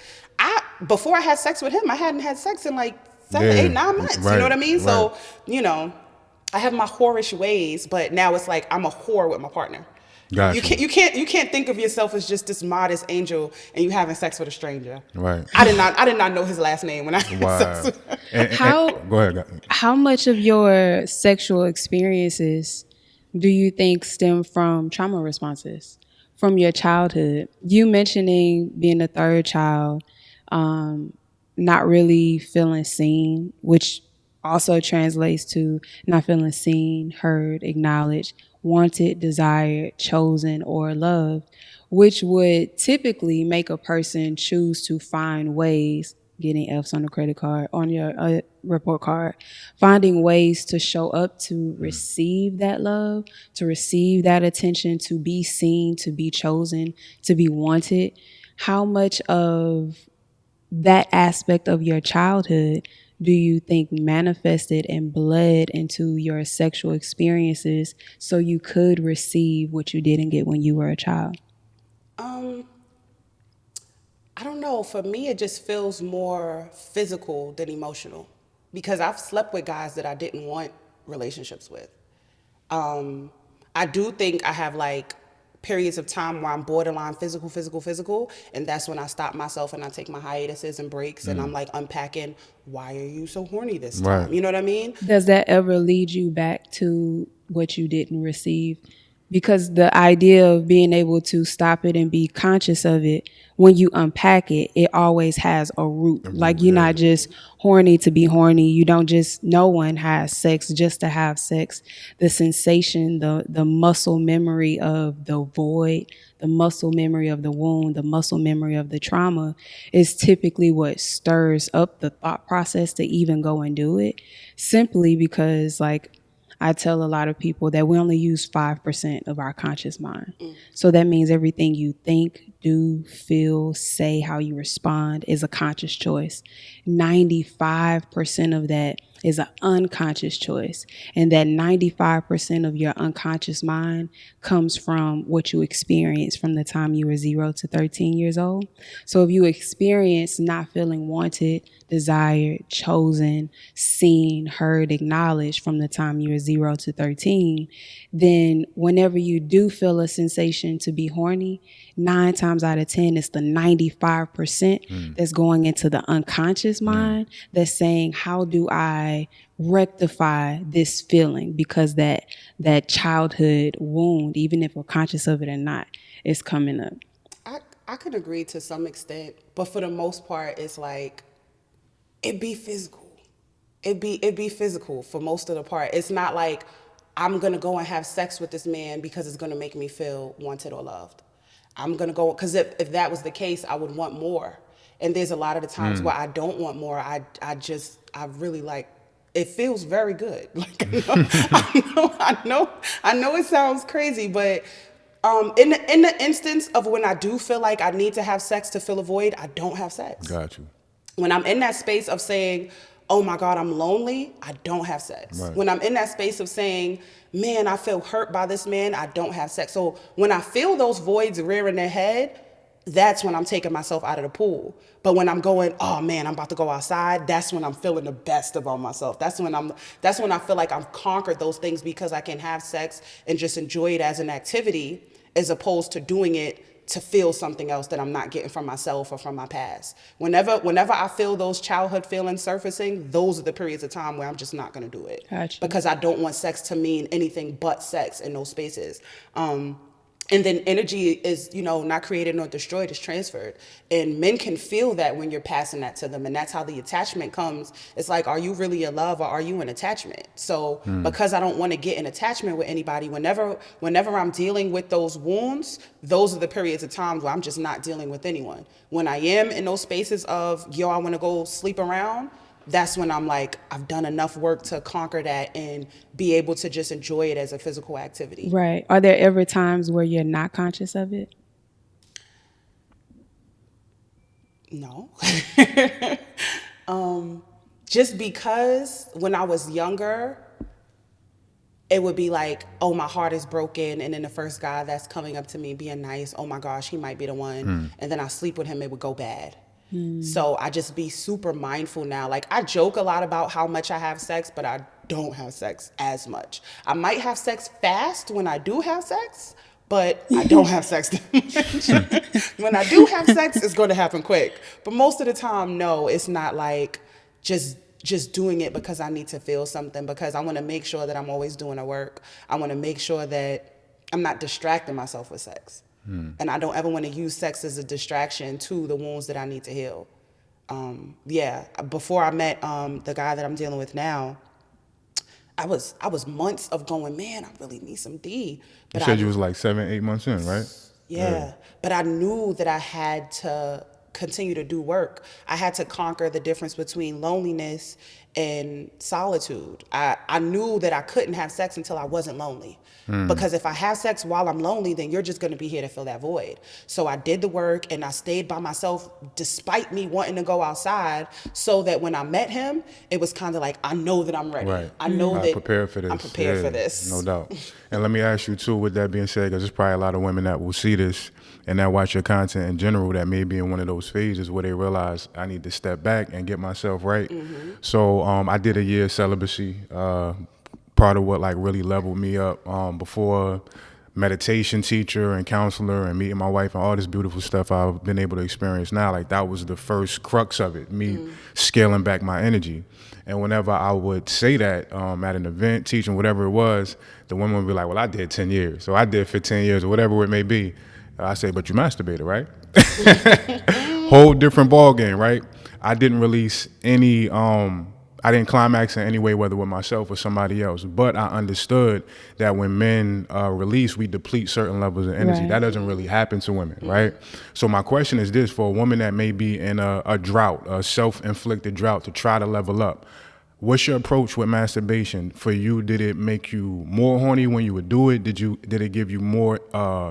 Before I had sex with him, I hadn't had sex in like 7, 8, 9 months. Right, You know what I mean? So, right. you know, I have my whorish ways, but now it's like I'm a whore with my partner. Gotcha. You can't think of yourself as just this modest angel and you having sex with a stranger. Right. I did not know his last name when I had Wow. sex with him. Go ahead. How much of your sexual experiences do you think stem from trauma responses from your childhood? You mentioning being a third child, not really feeling seen, which also translates to not feeling seen, heard, acknowledged, wanted, desired, chosen, or loved, which would typically make a person choose to find ways, getting F's on the credit card, on your report card, finding ways to show up to receive that love, to receive that attention, to be seen, to be chosen, to be wanted. How much of that aspect of your childhood do you think manifested and bled into your sexual experiences so you could receive what you didn't get when you were a child? I don't know. For me, it just feels more physical than emotional because I've slept with guys that I didn't want relationships with. I do think I have like periods of time where I'm borderline physical, and that's when I stop myself and I take my hiatuses and breaks and I'm like unpacking, why are you so horny this time? Right. You know what I mean? Does that ever lead you back to what you didn't receive? Because the idea of being able to stop it and be conscious of it, when you unpack it, it always has a root. Like you're not just horny to be horny. You don't just, no one has sex just to have sex. The sensation, the muscle memory of the void, the muscle memory of the wound, the muscle memory of the trauma is typically what stirs up the thought process to even go and do it. Simply because, like, I tell a lot of people that we only use 5% of our conscious mind. So that means everything you think, do, feel, say, how you respond is a conscious choice. 95% of that is an unconscious choice. And that 95% of your unconscious mind comes from what you experienced from the time you were 0 to 13 years old. So if you experience not feeling wanted, desired, chosen, seen, heard, acknowledged from the time you were 0 to 13, then whenever you do feel a sensation to be horny, 9 times out of 10, it's the 95% that's going into the unconscious mind that's saying, how do I rectify this feeling? Because that childhood wound, even if we're conscious of it or not, is coming up. I could agree to some extent, but for the most part, it's like, it be physical. It be physical for most of the part. It's not like I'm gonna go and have sex with this man because it's gonna make me feel wanted or loved. I'm gonna go, because if that was the case, I would want more. And there's a lot of the times where I don't want more. I really like, it feels very good. Like I know it sounds crazy, but in the instance of when I do feel like I need to have sex to fill a void, I don't have sex. Got you. When I'm in that space of saying, oh my God, I'm lonely, I don't have sex. Right. When I'm in that space of saying, man, I feel hurt by this man, I don't have sex. So when I feel those voids rearing their head, that's when I'm taking myself out of the pool. But when I'm going, oh man, I'm about to go outside, that's when I'm feeling the best about myself. That's when I feel like I've conquered those things, because I can have sex and just enjoy it as an activity, as opposed to doing it to feel something else that I'm not getting from myself or from my past. Whenever I feel those childhood feelings surfacing, those are the periods of time where I'm just not going to do it. Gotcha. Because I don't want sex to mean anything but sex in those spaces. And then energy is, not created nor destroyed, it's transferred. And men can feel that when you're passing that to them. And that's how the attachment comes. It's like, are you really in love, or are you in attachment? So because I don't want to get in attachment with anybody, whenever I'm dealing with those wounds, those are the periods of times where I'm just not dealing with anyone. When I am in those spaces of, I want to go sleep around, that's when I'm like, I've done enough work to conquer that and be able to just enjoy it as a physical activity. Right. Are there ever times where you're not conscious of it? No. Just because when I was younger, it would be like, oh, my heart is broken. And then the first guy that's coming up to me being nice, oh my gosh, he might be the one. And then I sleep with him, it would go bad. So I just be super mindful now. Like, I joke a lot about how much I have sex, but I don't have sex as much. I might have sex fast when I do have sex, but I don't have sex that much. When I do have sex, it's going to happen quick. But most of the time, no, it's not like just doing it because I need to feel something, because I want to make sure that I'm always doing the work. I want to make sure that I'm not distracting myself with sex. And I don't ever want to use sex as a distraction to the wounds that I need to heal. Before I met the guy that I'm dealing with now, I was months of going, man, I really need some D. You said you was like 7-8 months in, right? Yeah, but I knew that I had to continue to do work. I had to conquer the difference between loneliness and solitude. I knew that I couldn't have sex until I wasn't lonely. Because if I have sex while I'm lonely, then you're just going to be here to fill that void. So I did the work and I stayed by myself despite me wanting to go outside, so that when I met him, it was kind of like, I know that I'm ready. Right. I know that prepared for this. I'm prepared for this. No doubt. And let me ask you too, with that being said, because there's probably a lot of women that will see this and that watch your content in general that may be in one of those phases where they realize, I need to step back and get myself right. So I did a year of celibacy. Part of what like really leveled me up, before meditation teacher and counselor and meeting my wife and all this beautiful stuff I've been able to experience now, like that was the first crux of it, me scaling back my energy. And whenever I would say that at an event, teaching, whatever it was, the women would be like, well, I did 10 years, so I did 15 years, or whatever it may be. I say, but you masturbated, right? Whole different ball game, right? I didn't release any I didn't climax in any way, whether with myself or somebody else. But I understood that when men release, we deplete certain levels of energy. Right. That doesn't really happen to women, right? So my question is this: for a woman that may be in a drought, a self-inflicted drought, to try to level up, what's your approach with masturbation? For you, did it make you more horny when you would do it? Did it give you more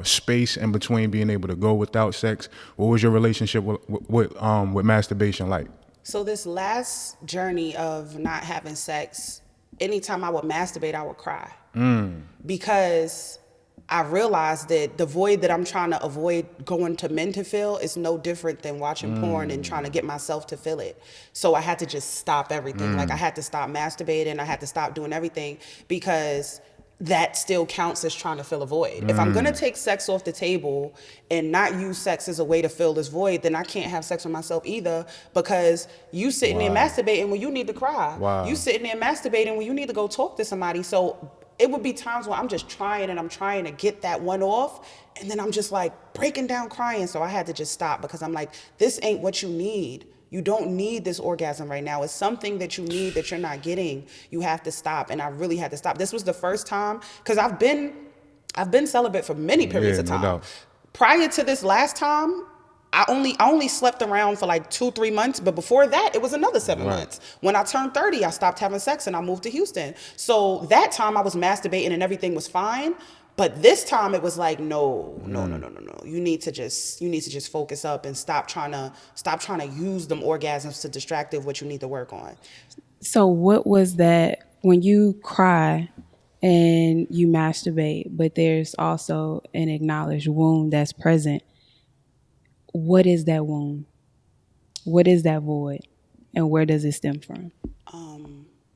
space in between being able to go without sex? What was your relationship with masturbation like? So this last journey of not having sex, anytime I would masturbate, I would cry. Because I realized that the void that I'm trying to avoid going to men to fill is no different than watching porn and trying to get myself to fill it. So I had to just stop everything. Like, I had to stop masturbating. I had to stop doing everything, because that still counts as trying to fill a void. If I'm going to take sex off the table and not use sex as a way to fill this void, then I can't have sex with myself either, because you sitting there masturbating when you need to cry. You sitting there masturbating when you need to go talk to somebody. So it would be times where I'm just trying and I'm trying to get that one off, and then I'm just like breaking down crying. So I had to just stop, because I'm like, this ain't what you need. You don't need this orgasm right now. It's something that you need that you're not getting. You have to stop. And I really had to stop. This was the first time, because I've been celibate for many periods of time. No doubt. Prior to this last time, I only slept around for like 2-3 months, but before that, it was another 7 months. When I turned 30, I stopped having sex and I moved to Houston. So that time I was masturbating and everything was fine. But this time it was like, no. You need to just focus up and stop trying to use them orgasms to distract of what you need to work on. So what was that when you cry and you masturbate, but there's also an acknowledged wound that's present? what is that wound? What is that void? And where does it stem from?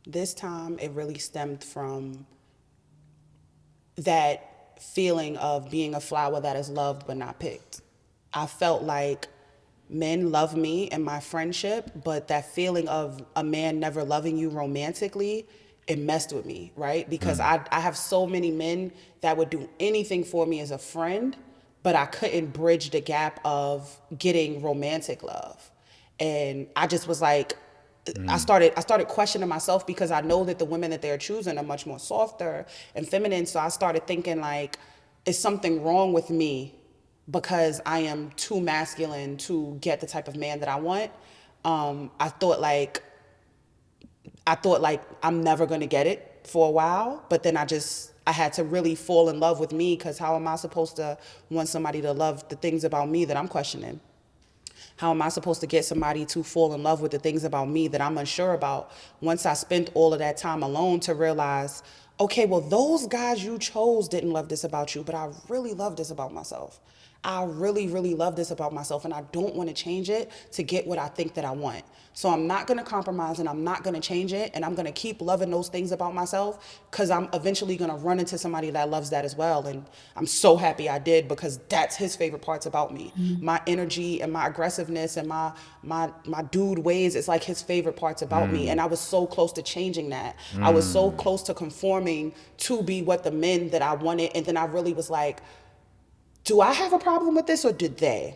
This time, it really stemmed from that feeling of being a flower that is loved but not picked. I felt like men love me and my friendship, but that feeling of a man never loving you romantically, it messed with me, right? Because I have so many men that would do anything for me as a friend, but I couldn't bridge the gap of getting romantic love. And I just was like, I started questioning myself, because I know that the women that they're choosing are much more softer and feminine. So I started thinking, like, is something wrong with me because I am too masculine to get the type of man that I want? I thought like I'm never gonna get it for a while, but then I had to really fall in love with me, because how am I supposed to want somebody to love the things about me that I'm questioning? How am I supposed to get somebody to fall in love with the things about me that I'm unsure about, once I spent all of that time alone to realize, okay, well, those guys you chose didn't love this about you, but I really love this about myself. I really, really love this about myself, and I don't want to change it to get what I think that I want. So I'm not going to compromise, and I'm not going to change it, and I'm going to keep loving those things about myself, because I'm eventually going to run into somebody that loves that as well. And I'm so happy I did, because that's his favorite parts about me. My energy and my aggressiveness and my dude ways, it's like his favorite parts about me. And I was so close to changing that. I was so close to conforming to be what the men that I wanted. And then I really was like, do I have a problem with this, or did they?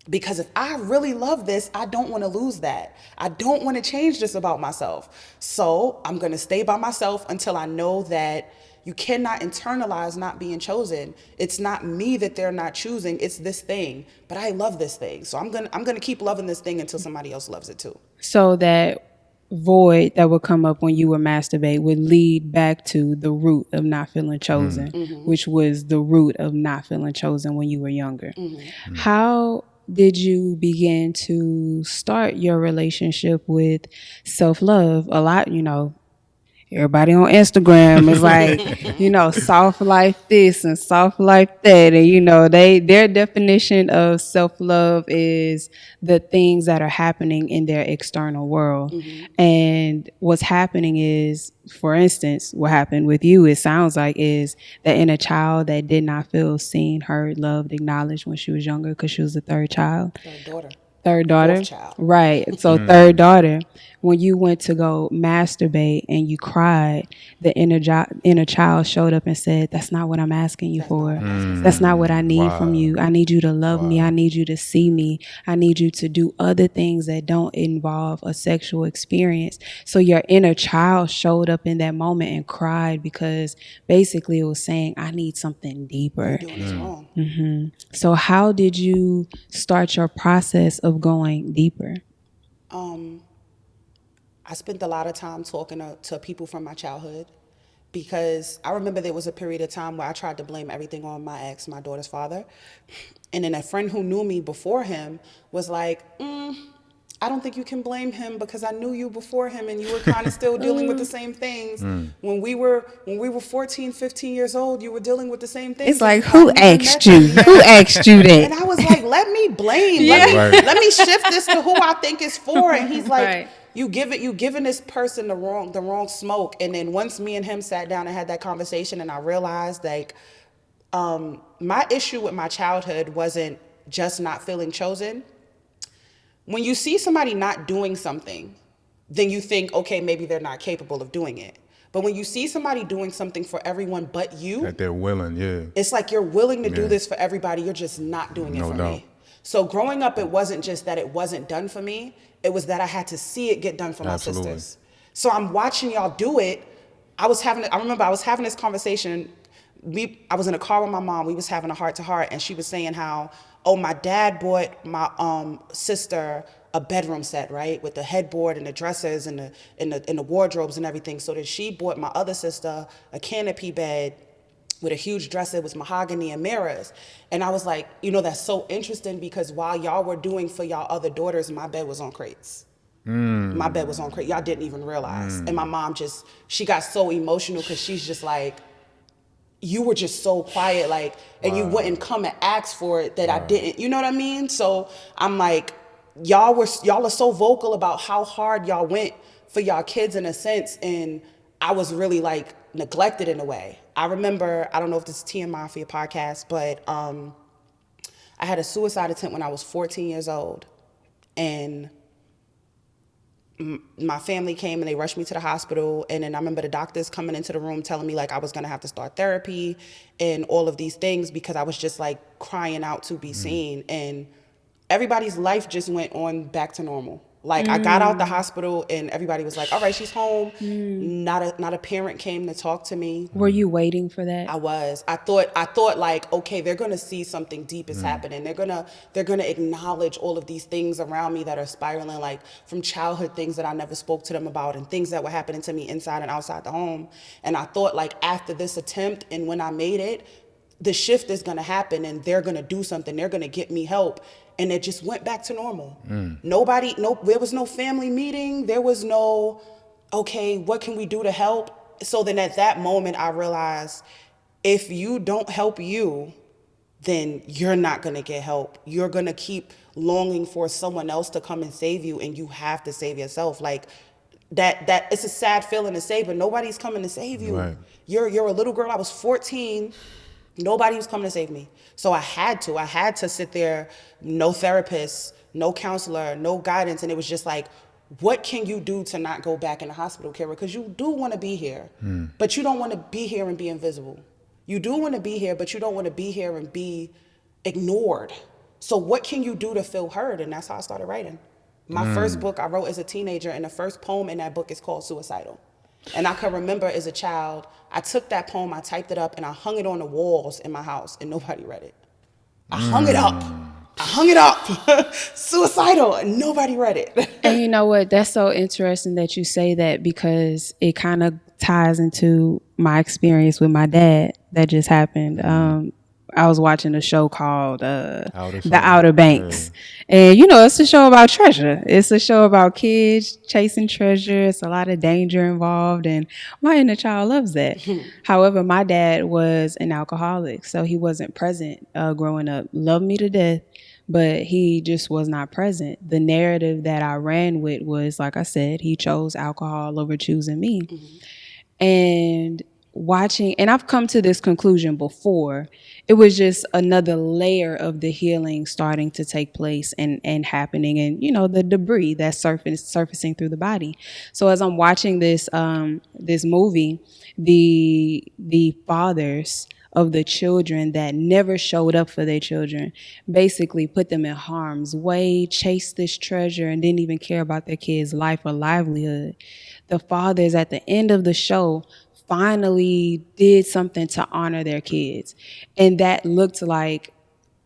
Because if I really love this, I don't want to lose that. I don't want to change this about myself. So I'm going to stay by myself until I know that you cannot internalize not being chosen. It's not me that they're not choosing. It's this thing. But I love this thing. So I'm going to keep loving this thing until somebody else loves it too. So that void that would come up when you would masturbate would lead back to the root of not feeling chosen, which was the root of not feeling chosen when you were younger. How did you begin to start your relationship with self-love? A lot, everybody on Instagram is like, soft life this and soft life that. And, their definition of self-love is the things that are happening in their external world. And what's happening is, for instance, what happened with you, it sounds like, is that in a child that did not feel seen, heard, loved, acknowledged when she was younger, because she was the third child. Third daughter. Fourth child. Right. So third daughter, when you went to go masturbate and you cried, the inner child showed up and said, that's not what I'm asking you for. That's not what I need from you. I need you to love me. I need you to see me. I need you to do other things that don't involve a sexual experience. So your inner child showed up in that moment and cried, because basically it was saying, I need something deeper. You're doing this wrong. So how did you start your process of going deeper? I spent a lot of time talking to people from my childhood, because I remember there was a period of time where I tried to blame everything on my ex, my daughter's father. And then a friend who knew me before him was like, I don't think you can blame him, because I knew you before him and you were kind of still dealing with the same things. When we were 14, 15 years old, you were dealing with the same things. It's like, who asked you? Who asked you that? And I was like, let me blame. Let me shift this to who I think it's for. And he's like, you giving this person the wrong smoke. And then once me and him sat down and had that conversation, and I realized, like, my issue with my childhood wasn't just not feeling chosen. When you see somebody not doing something, then you think, okay, maybe they're not capable of doing it. But when you see somebody doing something for everyone but you, that they're willing, it's like you're willing to do this for everybody. You're just not doing it for me. So growing up, it wasn't just that it wasn't done for me. It was that I had to see it get done for my sisters. So I'm watching y'all do it. I remember I was having this conversation. I was in a car with my mom. We was having a heart-to-heart, and she was saying how, my dad bought my sister a bedroom set, right, with the headboard and the dressers and the wardrobes and everything. So that she bought my other sister a canopy bed with a huge dresser. It was mahogany and mirrors. And I was like, that's so interesting, because while y'all were doing for y'all other daughters, my bed was on crates. My bed was on crates. Y'all didn't even realize. And my mom she got so emotional, because she's just like, you were just so quiet, like, and you wouldn't come and ask for it that I didn't, you know what I mean? So I'm like, y'all are so vocal about how hard y'all went for y'all kids in a sense, and I was really like neglected in a way. I remember, I don't know if this is TMI for your podcast, but I had a suicide attempt when I was 14 years old, and my family came and they rushed me to the hospital. And then I remember the doctors coming into the room telling me like I was gonna have to start therapy and all of these things because I was just like crying out to be seen. And everybody's life just went on back to normal. Like I got out the hospital and everybody was like, all right, she's home. Not a parent came to talk to me. Were you waiting for that? I was. I thought like, okay, they're gonna see something deep is happening. They're gonna acknowledge all of these things around me that are spiraling, like from childhood things that I never spoke to them about and things that were happening to me inside and outside the home. And I thought like after this attempt and when I made it, the shift is gonna happen and they're gonna do something. They're gonna get me help. And it just went back to normal. There was no family meeting. There was no, okay, what can we do to help? So then at that moment, I realized if you don't help you, then you're not going to get help. You're going to keep longing for someone else to come and save you, and you have to save yourself. Like that it's a sad feeling to say, but nobody's coming to save you. Right. You're a little girl. I was 14. Nobody was coming to save me. So I had to sit there, no therapist, no counselor, no guidance. And it was just like, what can you do to not go back in the hospital, Kara? Because you do want to be here, but you don't want to be here and be invisible. You do want to be here, but you don't want to be here and be ignored. So what can you do to feel heard? And that's how I started writing. My first book I wrote as a teenager, and the first poem in that book is called Suicidal. And I can remember as a child, I took that poem, I typed it up, and I hung it on the walls in my house, and nobody read it. I hung it up. Suicidal, and nobody read it. And you know what? That's so interesting that you say that because it kind of ties into my experience with my dad that just happened. I was watching a show called The Outer Banks. Yeah. And, you know, it's a show about treasure. It's a show about kids chasing treasure. It's a lot of danger involved. And my inner child loves that. However, my dad was an alcoholic, so he wasn't present growing up. Loved me to death, but he just was not present. The narrative that I ran with was, like I said, he chose alcohol over choosing me. And watching, and I've come to this conclusion before, it was just another layer of the healing starting to take place and happening, and you know, the debris that's surfacing through the body. So as I'm watching this this movie, the fathers of the children that never showed up for their children basically put them in harm's way, chased this treasure, and didn't even care about their kids' life or livelihood. The fathers at the end of the show finally did something to honor their kids. And that looked like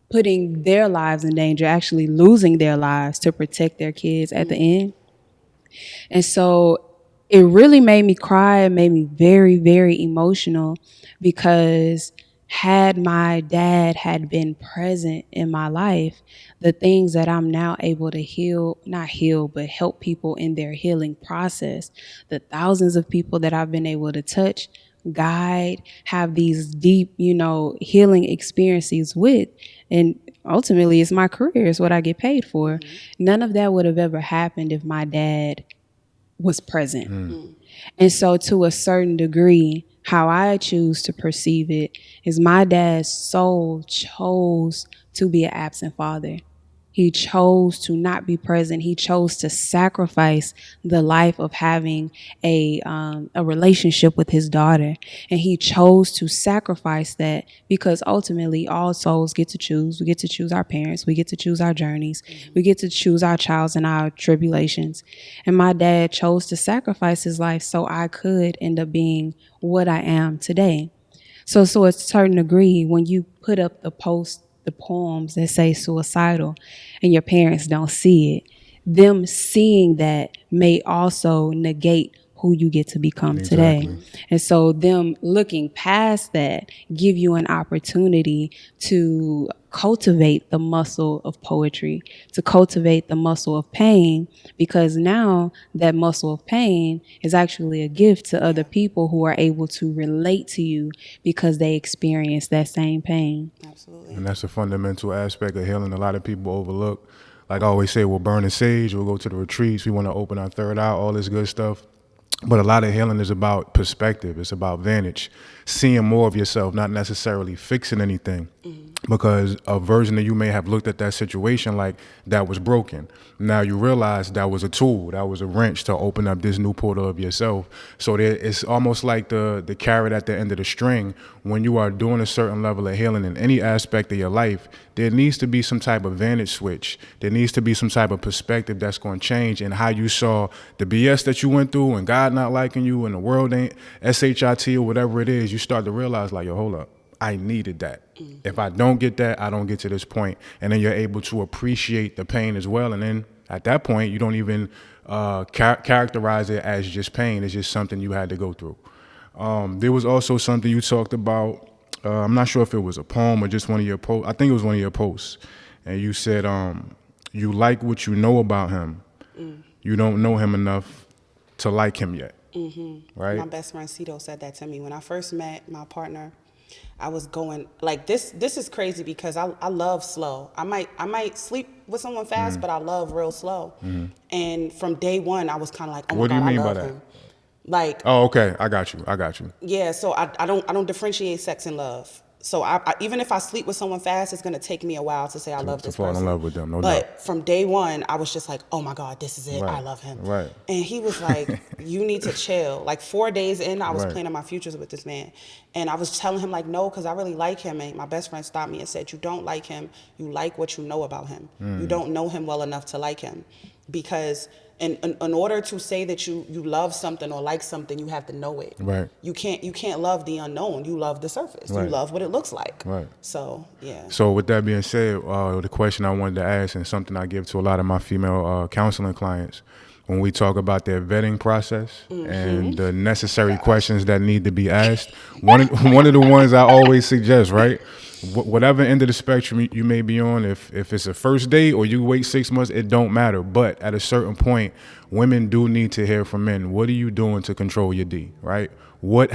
putting their lives in danger, actually losing their lives to protect their kids at the end. And so it really made me cry. It made me very, very emotional because had my dad had been present in my life, the things that I'm now able to not heal, but help people in their healing process, the thousands of people that I've been able to touch, guide, have these deep, you know, healing experiences with, and ultimately it's my career, it's what I get paid for. None of that would have ever happened if my dad was present. And so to a certain degree, how I choose to perceive it is my dad's soul chose to be an absent father. He chose to not be present. He chose to sacrifice the life of having a relationship with his daughter. And he chose to sacrifice that because ultimately all souls get to choose. We get to choose our parents. We get to choose our journeys. We get to choose our trials and our tribulations. And my dad chose to sacrifice his life so I could end up being what I am today. So a certain degree, when you put up the poems that say suicidal and your parents don't see it, them seeing that may also negate who you get to become today. And so them looking past that give you an opportunity to cultivate the muscle of poetry, to cultivate the muscle of pain, because now that muscle of pain is actually a gift to other people who are able to relate to you because they experience that same pain. Absolutely. And that's a fundamental aspect of healing a lot of people overlook. Like I always say, we'll burn the sage, we'll go to the retreats, we want to open our third eye, all this good stuff. But a lot of healing is about perspective. It's about vantage, seeing more of yourself, not necessarily fixing anything. Because a version of you may have looked at that situation like that was broken. Now you realize that was a tool, that was a wrench to open up this new portal of yourself. So it's almost like the carrot at the end of the string. When you are doing a certain level of healing in any aspect of your life, there needs to be some type of vantage switch. There needs to be some type of perspective that's going to change in how you saw the BS that you went through and God not liking you and the world ain't SHIT or whatever it is. You start to realize like, yo, hold up. I needed that. If I don't get that, I don't get to this point. And then you're able to appreciate the pain as well. And then at that point, you don't even characterize it as just pain. It's just something you had to go through. There was also something you talked about. I'm not sure if it was a poem or just one of your posts. I think it was one of your posts. And you said, you like what you know about him. You don't know him enough to like him yet. Right? My best friend Cito said that to me. When I first met my partner, I was going like this is crazy because I love slow. I might sleep with someone fast, but I love real slow. And from day one I was kind of like, oh my What do God, you mean I by love that? him. Like, Oh, okay. I got you. yeah, so I don't differentiate sex and love. So I even if I sleep with someone fast, it's gonna take me a while to say I love To this fall person. in love with them, no but doubt. from day one, I was just like, oh my God, this is it. Right, I love him. right. And he was like, you need to chill. Like 4 days in, I was Right. planning my futures with this man. And I was telling him like, no, because I really like him. And my best friend stopped me and said, you don't like him. You like what you know about him. You don't know him well enough to like him. Because in order to say that you love something or like something, you have to know it. Right. You can't love the unknown. You love the surface. Right. You love what it looks like. Right. So yeah. So with that being said, the question I wanted to ask, and something I give to a lot of my female counseling clients, when we talk about their vetting process and the necessary questions that need to be asked, one of the ones I always suggest, right? Whatever end of the spectrum you may be on, if it's a first date or you wait 6 months, it don't matter. But at a certain point, women do need to hear from men. What are you doing to control your D, right? What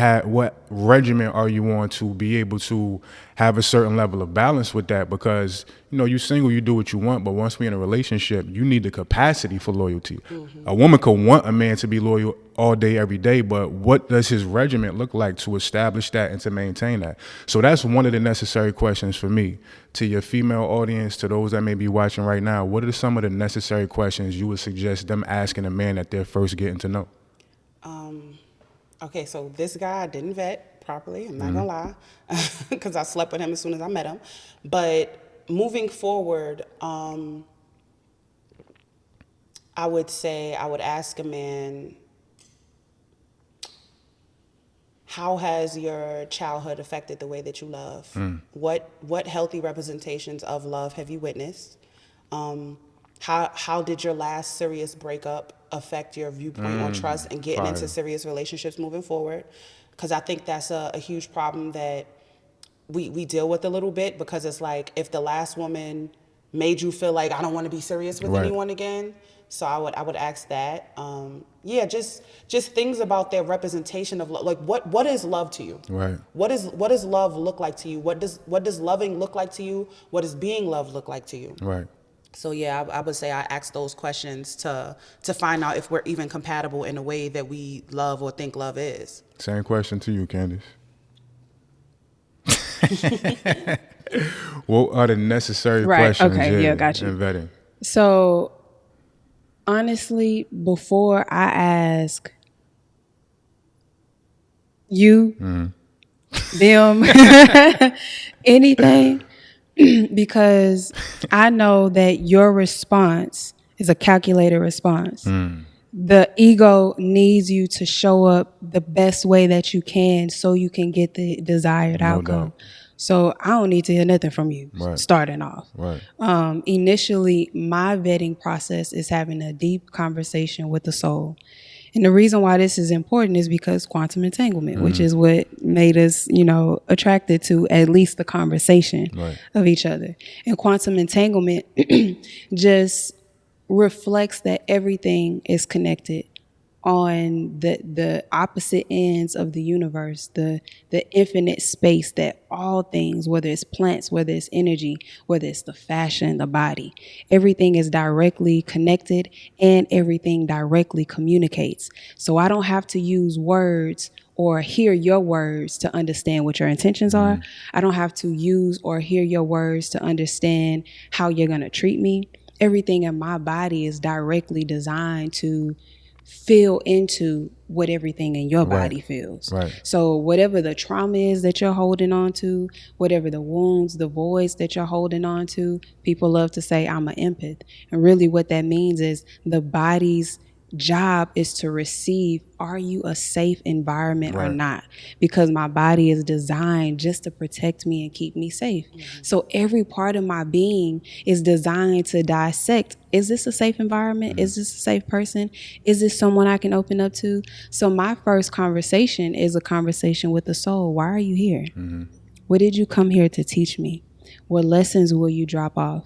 regimen are you on to be able to have a certain level of balance with that? Because, you know, you single, you do what you want, but once we're in a relationship, you need the capacity for loyalty. A woman could want a man to be loyal all day, every day, but what does his regimen look like to establish that and to maintain that? So that's one of the necessary questions for me. To your female audience, to those that may be watching right now, what are some of the necessary questions you would suggest them asking a man that they're first getting to know? Okay, so this guy I didn't vet properly. I'm not gonna lie, because I slept with him as soon as I met him. But moving forward, I would say I would ask a man, how has your childhood affected the way that you love? What healthy representations of love have you witnessed? How did your last serious breakup affect your viewpoint on trust and getting Fire. into serious relationships moving forward? Because I think that's a huge problem that we deal with a little bit, because it's like, if the last woman made you feel like I don't want to be serious with Right. anyone again. So I would ask that. Yeah, just things about their representation of love. Like what is love to you? Right. What does love look like to you? What does loving look like to you? What does being loved look like to you? Right. So yeah, I would say I ask those questions to find out if we're even compatible in the way that we love or think love is. Same question to you, Candace. What are the necessary Right, questions okay, yeah, got you. in vetting? So, honestly, before I ask you, them, anything, because I know that your response is a calculated response. The ego needs you to show up the best way that you can so you can get the desired outcome. doubt. So I don't need to hear nothing from you Right. starting off. Right. Initially, my vetting process is having a deep conversation with the soul. And the reason why this is important is because quantum entanglement, which Mm-hmm. is what made us, attracted to at least the conversation Right. of each other. And quantum entanglement just reflects that everything is connected on the opposite ends of the universe, the infinite space that all things, whether it's plants, whether it's energy, whether it's the fashion, the body, everything is directly connected and everything directly communicates. So I don't have to use words or hear your words to understand what your intentions are. I don't have to use or hear your words to understand how you're going to treat me. Everything in my body is directly designed to feel into what everything in your Right. body feels. Right. So whatever the trauma is that you're holding on to, whatever the wounds, the voids that you're holding on to, people love to say, I'm an empath. And really what that means is the body's job is to receive, are you a safe environment or Right. not? Because my body is designed just to protect me and keep me safe. So every part of my being is designed to dissect, is this a safe environment? Is this a safe person? Is this someone I can open up to? So my first conversation is a conversation with the soul. Why are you here? What did you come here to teach me? What lessons will you drop off?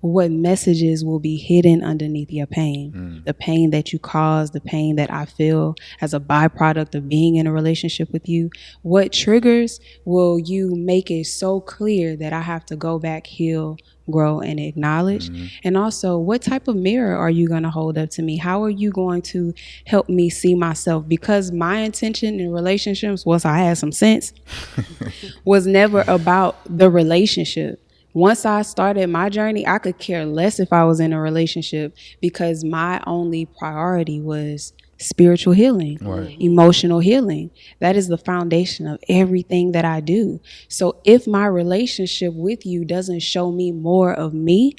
What messages will be hidden underneath your pain? The pain that you caused, the pain that I feel as a byproduct of being in a relationship with you. What triggers will you make it so clear that I have to go back, heal, grow, and acknowledge? And also, what type of mirror are you going to hold up to me? How are you going to help me see myself? Because my intention in relationships, once I had some sense, was never about the relationship. Once I started my journey, I could care less if I was in a relationship because my only priority was spiritual healing, emotional healing. That is the foundation of everything that I do. So if my relationship with you doesn't show me more of me,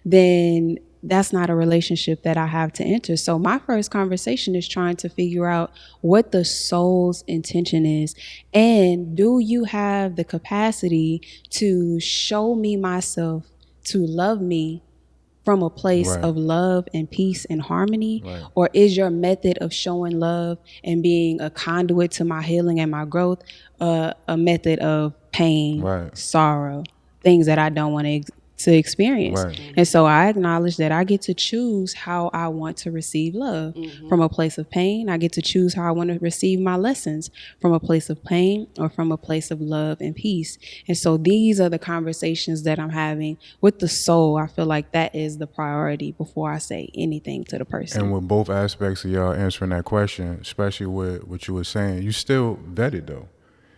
then that's not a relationship that I have to enter. So my first conversation is trying to figure out what the soul's intention is. And do you have the capacity to show me myself, to love me from a place Right. of love and peace and harmony? Right. Or is your method of showing love and being a conduit to my healing and my growth a method of pain, Right. sorrow, things that I don't want to experience? Right. And so I acknowledge that I get to choose how I want to receive love from a place of pain. I get to choose how I want to receive my lessons from a place of pain or from a place of love and peace. And so these are the conversations that I'm having with the soul. I feel like that is the priority before I say anything to the person. And with both aspects of y'all answering that question, especially with what you were saying, you still vetted though.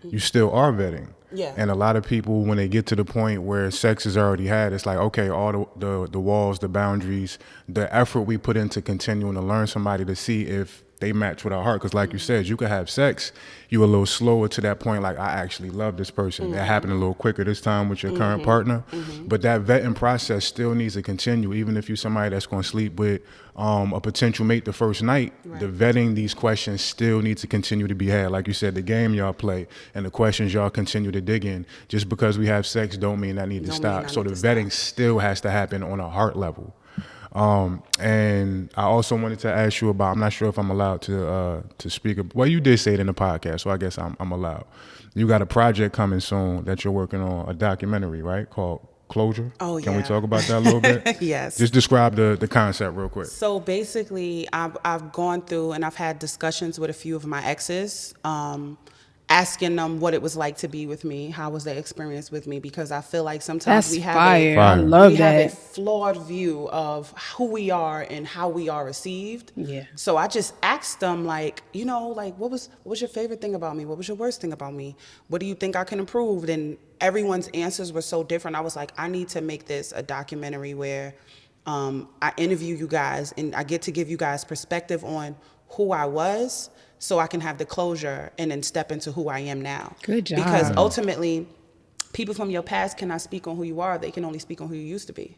You still are vetting. Yeah. And a lot of people, when they get to the point where sex is already had, it's like, okay, all the walls, the boundaries, the effort we put into continuing to learn somebody to see if they match with our heart. Because like you said, you could have sex, you a little slower to that point, like I actually love this person. That happened a little quicker this time with your current partner. But that vetting process still needs to continue, even if you're somebody that's going to sleep with a potential mate the first night. The vetting, these questions still need to continue to be had. Like you said, the game y'all play and the questions y'all continue to dig in. Just because we have sex don't mean that need to stop. So the vetting still has to happen on a heart level. And I also wanted to ask you about, I'm not sure if I'm allowed to speak. Well, you did say it in the podcast, so I guess I'm allowed. You got a project coming soon that you're working on, a documentary, right? Called Closure. Oh, Can we yeah. talk about that a little bit? Yes. Just describe the concept real quick. So basically, I've gone through and I've had discussions with a few of my exes, asking them what it was like to be with me, how was their experience with me, because I feel like sometimes That's we have fire. Fire. I love we have a that. flawed view of who we are and how we are received. Yeah. So I just asked them, like, what was your favorite thing about me? What was your worst thing about me? What do you think I can improve? And everyone's answers were so different. I was like, I need to make this a documentary where I interview you guys and I get to give you guys perspective on who I was, so I can have the closure and then step into who I am now. Good job. Because ultimately, people from your past cannot speak on who you are. They can only speak on who you used to be.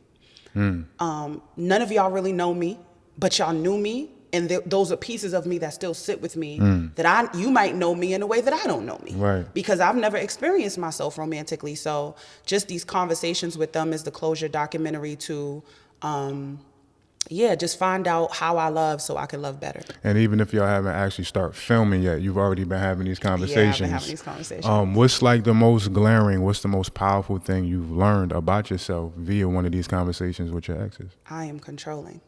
None of y'all really know me, but y'all knew me. And those are pieces of me that still sit with me that you might know me in a way that I don't know me. Right. Because I've never experienced myself romantically. So just these conversations with them is the closure documentary to Yeah, just find out how I love so I can love better. And even if y'all haven't actually start filming yet, you've already been having these Yeah, I've been having conversations. these conversations. What's like the most glaring, what's the most powerful thing you've learned about yourself via one of these conversations with your exes? I am controlling.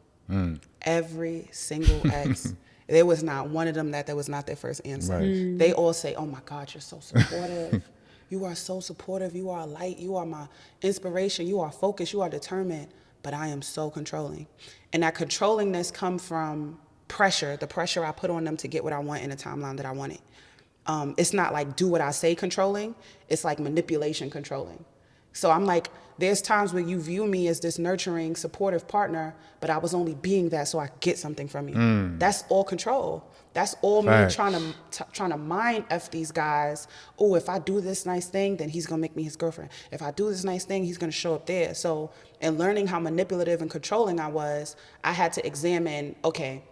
Every single ex. There was not one of them that was not their first answer. Right. They all say, "Oh my God, you're so supportive. You are so supportive. You are a light. You are my inspiration. You are focused. You are determined." But I am so controlling. And that controllingness come from pressure, the pressure I put on them to get what I want in the timeline that I want it. It's not like do what I say controlling. It's like manipulation controlling. So I'm like, there's times where you view me as this nurturing, supportive partner, but I was only being that so I could get something from you. That's all control. That's all Facts. me trying to mind F these guys. Oh, if I do this nice thing, then he's gonna make me his girlfriend. If I do this nice thing, he's gonna show up there. So in learning how manipulative and controlling I was, I had to examine, okay,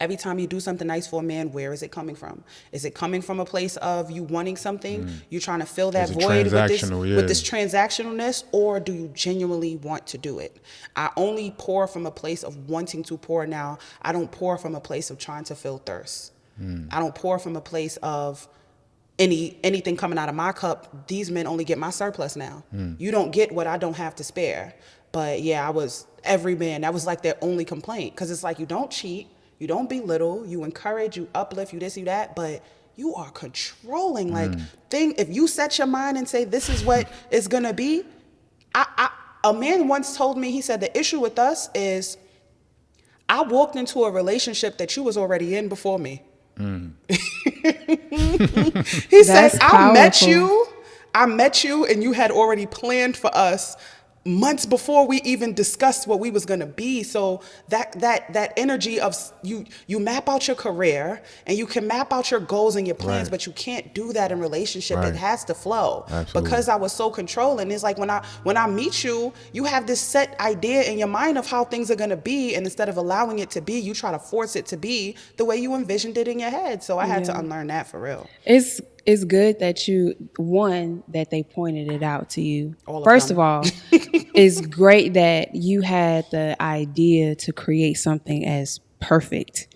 every time you do something nice for a man, where is it coming from? Is it coming from a place of you wanting something? You trying to fill that Is it void transactional? with this transactionalness, or do you genuinely want to do it? I only pour from a place of wanting to pour now. I don't pour from a place of trying to fill thirst. I don't pour from a place of anything coming out of my cup. These men only get my surplus now. You don't get what I don't have to spare. But yeah, I was every man. That was like their only complaint, because it's like you don't cheat. You don't belittle, you encourage, you uplift, you this, you that, but you are controlling. Like, if you set your mind and say this is what it's gonna be, a man once told me, he said, the issue with us is I walked into a relationship that you was already in before me. He said, That's I powerful. met you and you had already planned for us months before we even discussed what we was going to be. So that energy of you map out your career and you can map out your goals and your plans, Right. but you can't do that in relationship. Right. It has to flow. Absolutely. Because I was so controlling. It's like when I meet you, you have this set idea in your mind of how things are going to be, and instead of allowing it to be, you try to force it to be the way you envisioned it in your head. So I had to Yeah. unlearn that for real. It's good that that they pointed it out to you. All of First them. of all, it's great that you had the idea to create something as perfect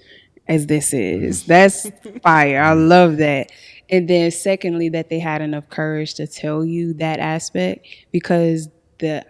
as this is. That's fire. I love that. And then secondly, that they had enough courage to tell you that aspect, because the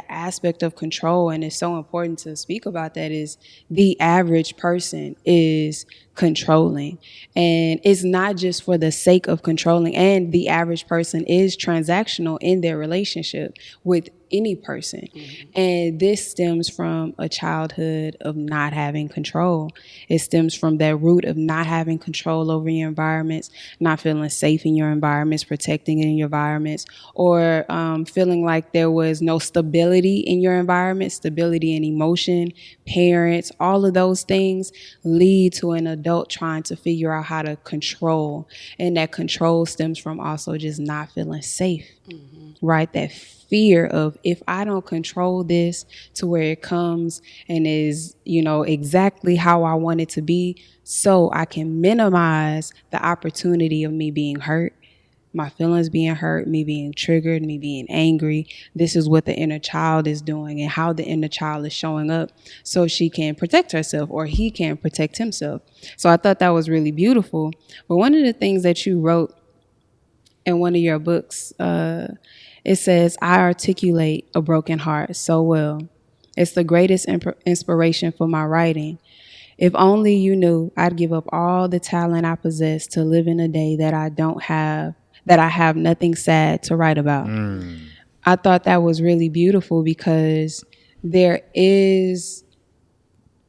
aspect of control, and it's so important to speak about that, is the average person is controlling, and it's not just for the sake of controlling. And the average person is transactional in their relationship with any person. And this stems from a childhood of not having control. It stems from that root of not having control over your environments, not feeling safe in your environments, protecting in your environments, or feeling like there was no stability in your environment, stability in emotion, parents, all of those things lead to an adult trying to figure out how to control. And that control stems from also just not feeling safe, right? That fear of, if I don't control this to where it comes and is, exactly how I want it to be, so I can minimize the opportunity of me being hurt, my feelings being hurt, me being triggered, me being angry. This is what the inner child is doing and how the inner child is showing up, so she can protect herself or he can protect himself. So I thought that was really beautiful. But one of the things that you wrote in one of your books, it says, I articulate a broken heart so well. It's the greatest inspiration for my writing. If only you knew, I'd give up all the talent I possess to live in a day that I have nothing sad to write about. I thought that was really beautiful, because there is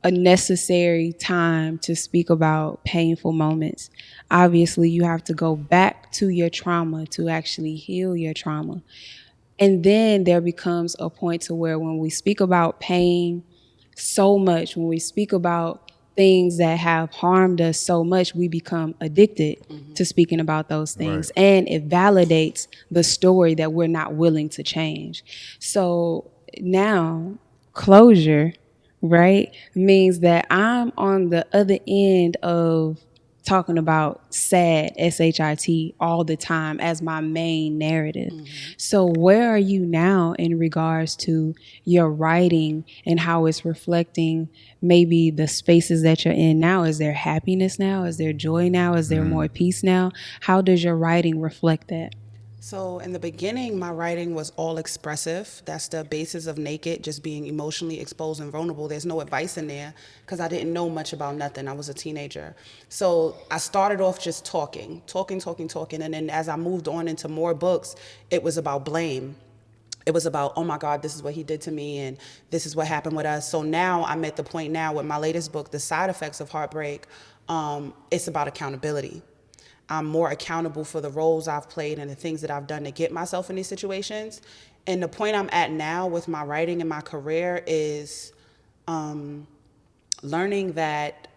a necessary time to speak about painful moments. Obviously, you have to go back to your trauma to actually heal your trauma. And then there becomes a point to where, when we speak about pain so much, when we speak about things that have harmed us so much, we become addicted to speaking about those things. Right. And it validates the story that we're not willing to change. So now, closure, right, means that I'm on the other end of talking about sad, SHIT, all the time as my main narrative. So where are you now in regards to your writing and how it's reflecting maybe the spaces that you're in now? Is there happiness now? Is there joy now? Is there more peace now? How does your writing reflect that? So in the beginning, my writing was all expressive. That's the basis of Naked, just being emotionally exposed and vulnerable. There's no advice in there because I didn't know much about nothing. I was a teenager. So I started off just talking. And then as I moved on into more books, it was about blame. It was about, oh my God, this is what he did to me and this is what happened with us. So now I'm at the point now with my latest book, The Side Effects of Heartbreak, it's about accountability. I'm more accountable for the roles I've played and the things that I've done to get myself in these situations. And the point I'm at now with my writing and my career is learning that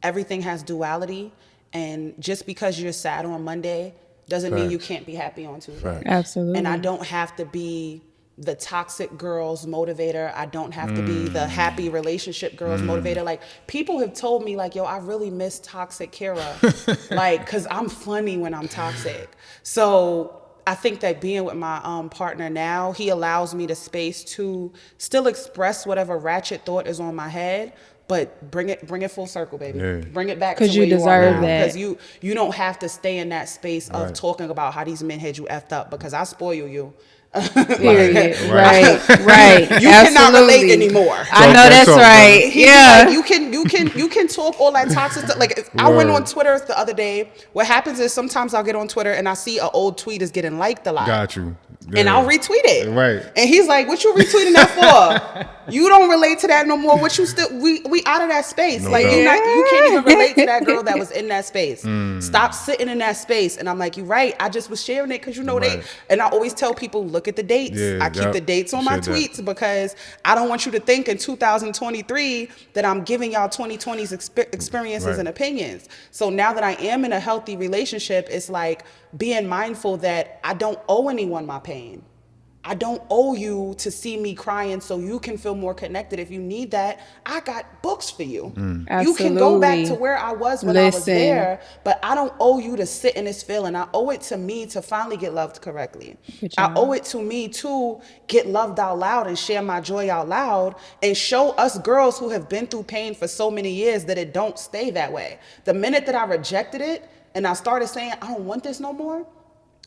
everything has duality. And just because you're sad on Monday doesn't mean you can't be happy on Tuesday. Facts. Absolutely. And I don't have to be the toxic girl's motivator. I don't have to be the happy relationship girl's motivator. Like, people have told me, like, yo, I really miss toxic Kira. Like, because I'm funny when I'm toxic. So I think that being with my partner now, he allows me the space to still express whatever ratchet thought is on my head, but bring it full circle, baby. Yeah. Bring it back to 'Cause where you you are deserve now. that. Because you don't have to stay in that space of Right. talking about how these men had you effed up, because I spoil you. Period. Right. Right. You cannot relate Absolutely. anymore. I know that that's talk, right. brother. He's Yeah. like, you can talk all that toxic stuff. Like, I went on Word. Twitter the other day. What happens is sometimes I'll get on Twitter and I see an old tweet is getting liked a lot. Got you. And Yeah. I'll retweet it. Right. And he's like, what you retweeting that for? You don't relate to that no more. What you still, we out of that space. No Like, doubt. you can't even relate to that girl that was in that space. Stop sitting in that space. And I'm like, you're right. I just was sharing it because Right. and I always tell people, look at the dates. Yeah, I keep yep. the dates on my Said that. tweets because I don't want you to think in 2023 that I'm giving y'all 2020's experiences Right. and opinions. So now that I am in a healthy relationship, it's like being mindful that I don't owe anyone my pain. I don't owe you to see me crying so you can feel more connected. If you need that, I got books for you. You can go back to Absolutely. where I was when I was Listen. there, but I don't owe you to sit in this feeling. I owe it to me to finally get loved correctly. Good I job. owe it to me to get loved out loud and share my joy out loud and show us girls who have been through pain for so many years that it don't stay that way. The minute that I rejected it and I started saying, I don't want this no more,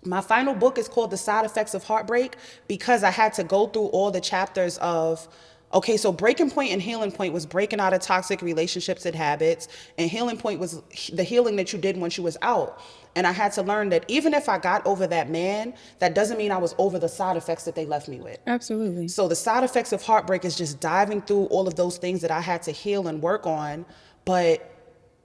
my final book is called The Side Effects of Heartbreak because I had to go through all the chapters of, okay, so breaking point and healing point was breaking out of toxic relationships and habits, and healing point was the healing that you did once you was out. And I had to learn that even if I got over that man, that doesn't mean I was over the side effects that they left me with. Absolutely. So the side effects of heartbreak is just diving through all of those things that I had to heal and work on, but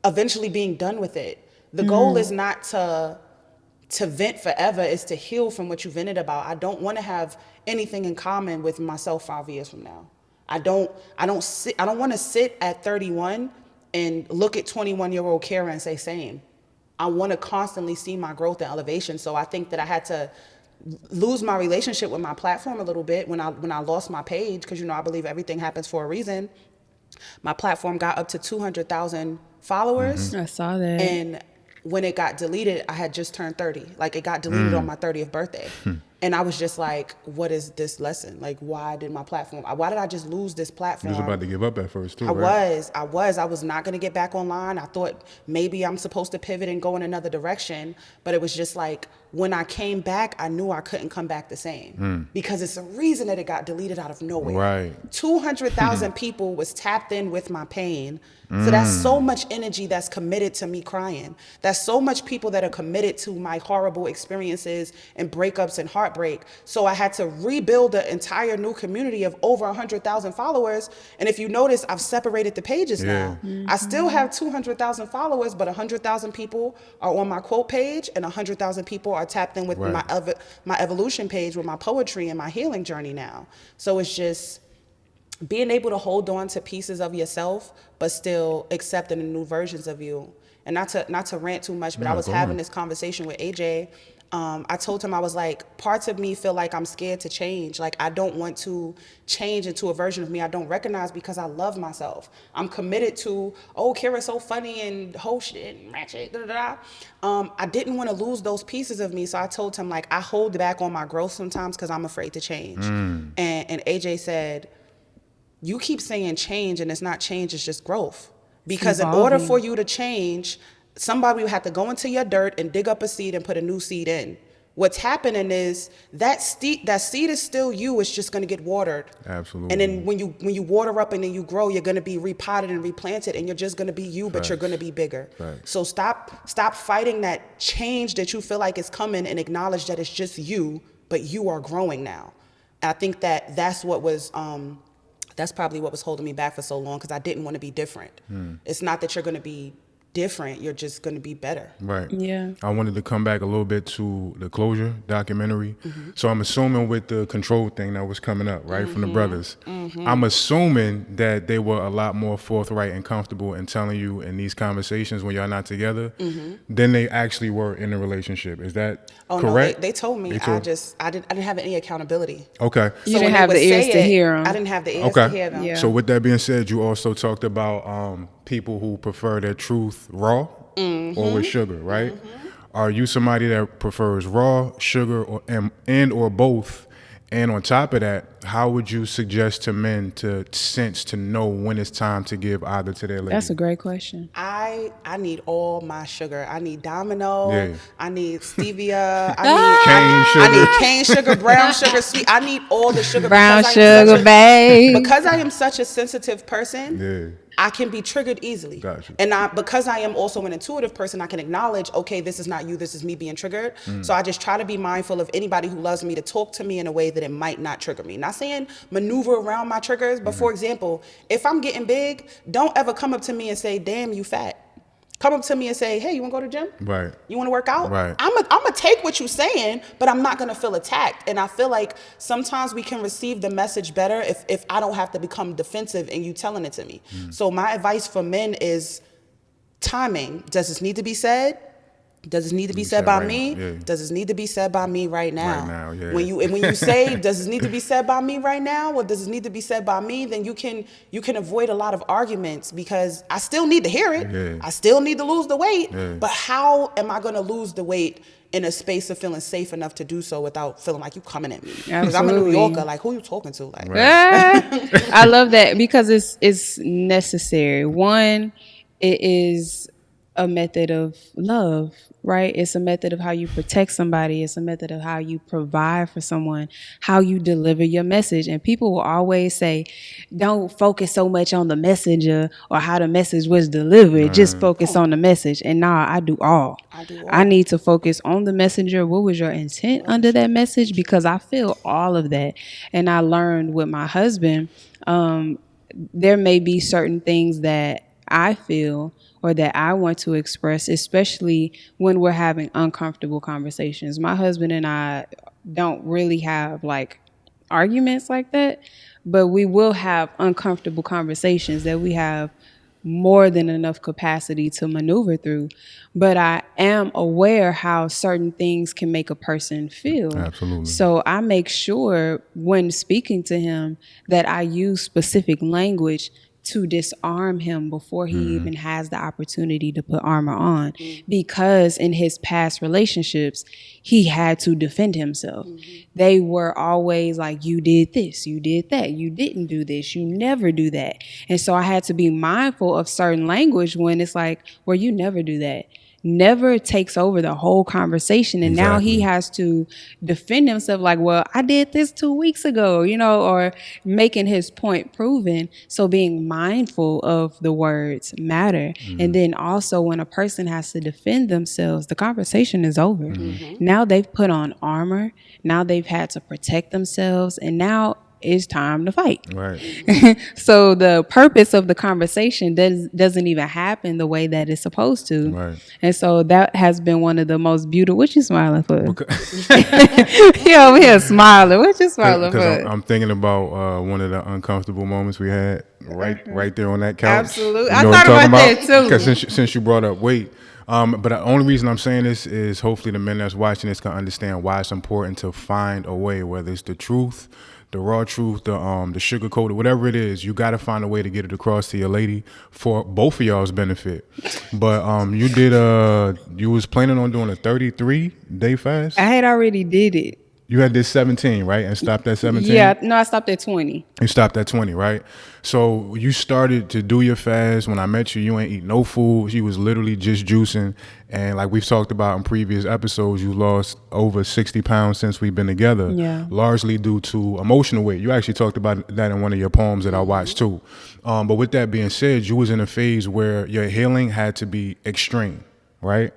eventually being done with it. The goal is not to vent forever, is to heal from what you vented about. I don't want to have anything in common with myself 5 years from now. I don't want to sit at 31 and look at 21-year-old Kara and say same. I want to constantly see my growth and elevation. So I think that I had to lose my relationship with my platform a little bit when I lost my page, because I believe everything happens for a reason. My platform got up to 200,000 followers. I saw that. And when it got deleted, I had just turned 30. Like, it got deleted on my 30th birthday. And I was just like, what is this lesson? Like, why did I just lose this You platform? was about to give up at first too, I right? was not going to get back online. I thought maybe I'm supposed to pivot and go in another direction. But it was just like, when I came back, I knew I couldn't come back the same. Because it's a reason that it got deleted out of nowhere. Right. 200,000 people was tapped in with my pain. So that's so much energy that's committed to me crying. That's so much people that are committed to my horrible experiences and breakups and heartbreak. So I had to rebuild an entire new community of over 100,000 followers. And if you notice, I've separated the pages now. I still have 200,000 followers, but 100,000 people are on my quote page and 100,000 people are tapped in with Right. my evolution page with my poetry and my healing journey now. So it's just being able to hold on to pieces of yourself, but still accepting the new versions of you. And not to rant too much, but No, I was go having on. this conversation with AJ. I told him, I was like, parts of me feel like I'm scared to change. Like, I don't want to change into a version of me I don't recognize because I love myself. I'm committed to, oh, Kira's so funny and Haux and ratchet, da da da. I didn't want to lose those pieces of me. So I told him, like, I hold back on my growth sometimes because I'm afraid to change. And AJ said, you keep saying change and it's not change, it's just growth. Because in order for you to change, somebody would have to go into your dirt and dig up a seed and put a new seed in. What's happening is that seed is still you. It's just going to get watered. Absolutely. And then when you water up and then you grow, you're going to be repotted and replanted, and you're just going to be you, but you're going to be bigger. So stop fighting that change that you feel like is coming, and acknowledge that it's just you, but you are growing now. And I think that's probably what was holding me back for so long, because I didn't want to be different. It's not that you're going to be different, you're just going to be better. Right. Yeah. I wanted to come back a little bit to the Closure documentary. So I'm assuming with the control thing that was coming up, right, from the brothers, I'm assuming that they were a lot more forthright and comfortable in telling you in these conversations when y'all not together than they actually were in a relationship. Is that correct? No, they told me. I didn't have any accountability. Okay. You didn't have the ears to hear them. I didn't have the ears to hear them. Yeah. So with that being said, you also talked about people who prefer their truth raw or with sugar, right? Are you somebody that prefers raw, sugar, or both? And on top of that, how would you suggest to men to sense to know when it's time to give either to their lady? That's a great question. I need all my sugar. I need Domino. Yeah. I need stevia. I need cane sugar, brown sugar, sweet. I need all the sugar. Brown sugar, babe. Because I am such a sensitive person. Yeah. I can be triggered easily. Gotcha. And because I am also an intuitive person, I can acknowledge, okay, this is not you, this is me being triggered. So I just try to be mindful of anybody who loves me to talk to me in a way that it might not trigger me. Not saying maneuver around my triggers, but for example, if I'm getting big, don't ever come up to me and say, damn, you fat. Come up to me and say, hey, you want to go to the gym? Right. You want to work out? Right. I'm gonna take what you're saying, but I'm not going to feel attacked. And I feel like sometimes we can receive the message better if I don't have to become defensive and you telling it to me. So my advice for men is timing. Does this need to be said? Does this need to be said by me? Yeah. Does this need to be said by me right now? Right now, yeah. When you say, does this need to be said by me right now, or does this need to be said by me, then you can avoid a lot of arguments, because I still need to hear it. Yeah. I still need to lose the weight. Yeah. But how am I going to lose the weight in a space of feeling safe enough to do so without feeling like you coming at me? Because I'm a New Yorker. Like, who you talking to? Like, I love that, because it's necessary. One, it is a method of love, right? It's a method of how you protect somebody. It's a method of how you provide for someone, how you deliver your message. And people will always say, don't focus so much on the messenger or how the message was delivered. Just focus on the message. And nah, I do all. I need to focus on the messenger. What was your intent under that message? Because I feel all of that. And I learned with my husband, there may be certain things that I feel or that I want to express, especially when we're having uncomfortable conversations. My husband and I don't really have like arguments like that, but we will have uncomfortable conversations that we have more than enough capacity to maneuver through. But I am aware how certain things can make a person feel. Absolutely. So I make sure when speaking to him that I use specific language to disarm him before he even has the opportunity to put armor on. Because in his past relationships, he had to defend himself. They were always like, you did this, you did that, you didn't do this, you never do that. And so I had to be mindful of certain language when it's like, well, you never do that. Never takes over the whole conversation. And now he has to defend himself like, well, I did this 2 weeks ago, or making his point proven. So being mindful of the words matter. And then also when a person has to defend themselves, the conversation is over. Now they've put on armor. Now they've had to protect themselves. And now it's time to fight. Right. So the purpose of the conversation doesn't even happen the way that it's supposed to. Right. And so that has been one of the most beautiful. What you smiling for? He over here smiling. What you smiling for? Because I'm thinking about one of the uncomfortable moments we had right there on that couch. Absolutely. You I know thought what I'm about talking that too. Because since you brought up weight, But the only reason I'm saying this is hopefully the men that's watching this can understand why it's important to find a way, whether it's the truth, the raw truth, the sugar coated, whatever it is. You got to find a way to get it across to your lady for both of y'all's benefit. But you was planning on doing a 33-day fast. I had already did it. You had this 17, right? And stopped at 17? Yeah, no, I stopped at 20. You stopped at 20, right? So you started to do your fast. When I met you, you ain't eat no food. You was literally just juicing. And like we've talked about in previous episodes, you lost over 60 pounds since we've been together. Yeah. Largely due to emotional weight. You actually talked about that in one of your poems that I watched too. But with that being said, you was in a phase where your healing had to be extreme, right?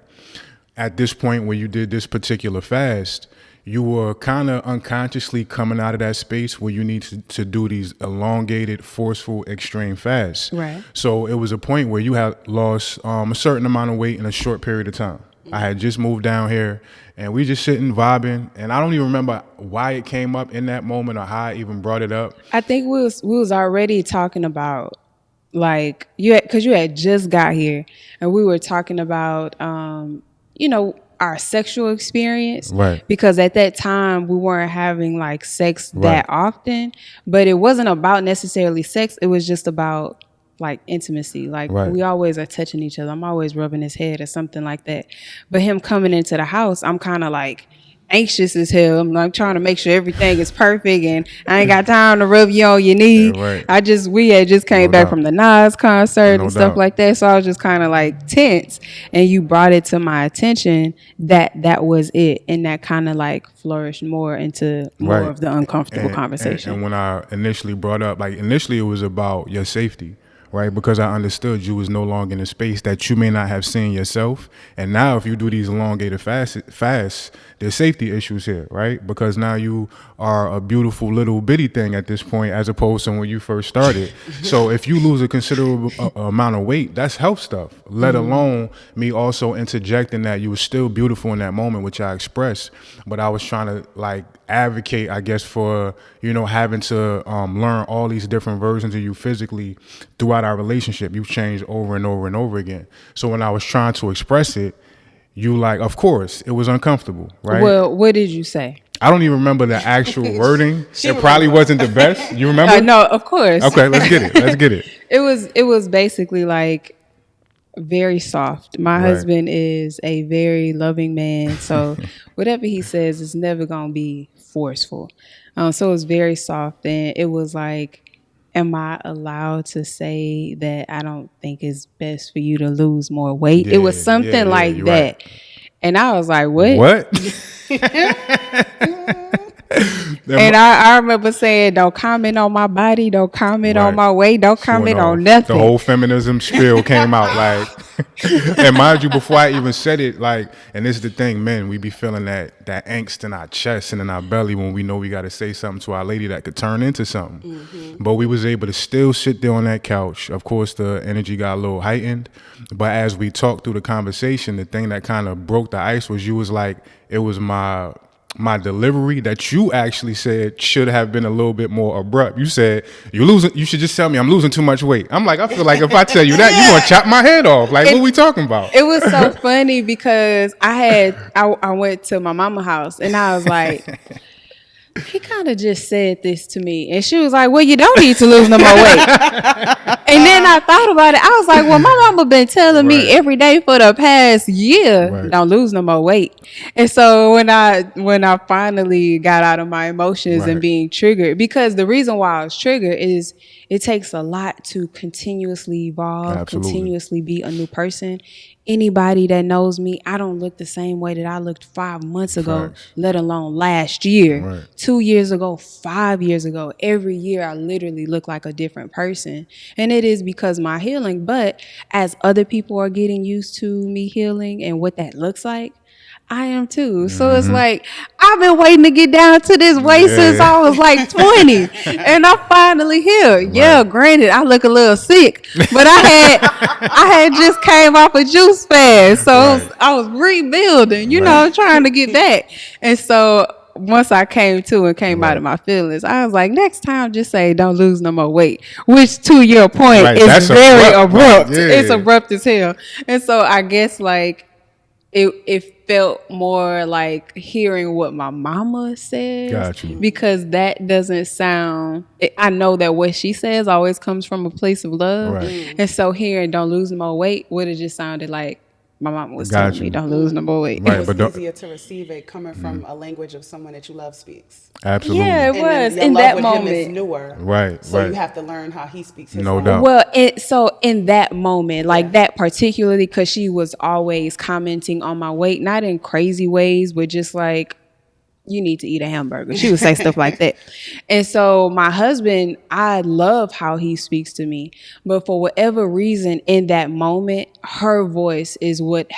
At this point where you did this particular fast, you were kind of unconsciously coming out of that space where you need to do these elongated, forceful, extreme fasts. Right. So it was a point where you had lost a certain amount of weight in a short period of time. I had just moved down here, and we just sitting vibing, and I don't even remember why it came up in that moment or how I even brought it up. I think we was already talking about, like, because you had just got here, and we were talking about, our sexual experience. Right. Because at that time we weren't having like sex Right. that often, but it wasn't about necessarily sex. It was just about like intimacy. Like Right. we always are touching each other. I'm always rubbing his head or something like that. But him coming into the house, I'm kind of like anxious as hell. I'm like trying to make sure everything is perfect, and I ain't got time to rub you on your knee. Yeah, right. We had just came No back doubt. from the Nas concert No and stuff doubt. like that. So I was just kind of like tense, and you brought it to my attention that was it, and that kind of like flourished more into more Right. of the uncomfortable And conversation. when I initially brought up, like initially it was about your safety, right? Because I understood you was no longer in a space that you may not have seen yourself. And now if you do these elongated fasts, there's safety issues here, right? Because now you are a beautiful little bitty thing at this point as opposed to when you first started. So if you lose a considerable amount of weight, that's health stuff, let alone me also interjecting that you were still beautiful in that moment, which I expressed. But I was trying to like advocate, I guess, for, having to learn all these different versions of you physically throughout our relationship. You've changed over and over and over again. So when I was trying to express it, you like, of course, it was uncomfortable, right? Well, what did you say? I don't even remember the actual wording. She It probably remember. wasn't the best. You remember? No, of course. Okay, let's get it. It was basically like very soft. My Right. husband is a very loving man, so whatever he says is never gonna be forceful. So it was very soft, and it was like, am I allowed to say that I don't think it's best for you to lose more weight? It was something like you're that. right. And I was like, what? What? And I remember saying, don't comment on my body, don't comment on Right. my weight, don't comment on nothing. The whole feminism spiel came out like, and mind you, before I even said it, like, and this is the thing, men, we be feeling that angst in our chest and in our belly when we know we got to say something to our lady that could turn into something. Mm-hmm. But we was able to still sit there on that couch. Of course, the energy got a little heightened, but as we talked through the conversation, the thing that kind of broke the ice was you was like, it was my delivery that you actually said should have been a little bit more abrupt. You said, you should just tell me I'm losing too much weight. I'm like, I feel like if I tell you that, you're going to chop my head off. Like, what are we talking about? It was so funny because I went to my mama's house, and I was like, he kind of just said this to me. And she was like, well, you don't need to lose no more weight. And then I thought about it. I was like, well, my mama been telling me Right. every day for the past year, Right. don't lose no more weight. And so when I finally got out of my emotions Right. and being triggered, because the reason why I was triggered is it takes a lot to continuously evolve, Absolutely. continuously be a new person. Anybody that knows me, I don't look the same way that I looked 5 months ago, Facts. let alone last year, Right. 2 years ago, 5 years ago. Every year I literally look like a different person. And it is because my healing. But as other people are getting used to me healing and what that looks like, I am too. So it's like, I've been waiting to get down to this weight since I was like 20. And I'm finally here. Yeah, granted, I look a little sick, but I had just came off a juice fast. So Right. I was rebuilding, trying to get back. And so once I came to and came out of Right. my feelings, I was like, next time, just say, don't lose no more weight. Which, to your point, Right, is that's very abrupt. Like, abrupt. It's yeah. abrupt as hell. And so I guess like it felt more like hearing what my mama says, Got you. because that doesn't sound. I know that what she says always comes from a place of love, Right. and so hearing "don't lose no more weight" would have just sounded like my mama was Got telling me you. don't lose no more weight. It Right, was but don't, easier to receive it coming from a language of someone that you love speaks. Yeah, absolutely. it And then was your in love that with him is moment. newer. Right, So right. you have to learn how he speaks his No love. doubt. Well, so in that moment, like Yeah. that particularly, because she was always commenting on my weight, not in crazy ways, but just like, you need to eat a hamburger. She would say stuff like that. And so my husband, I love how he speaks to me, but for whatever reason in that moment, her voice is what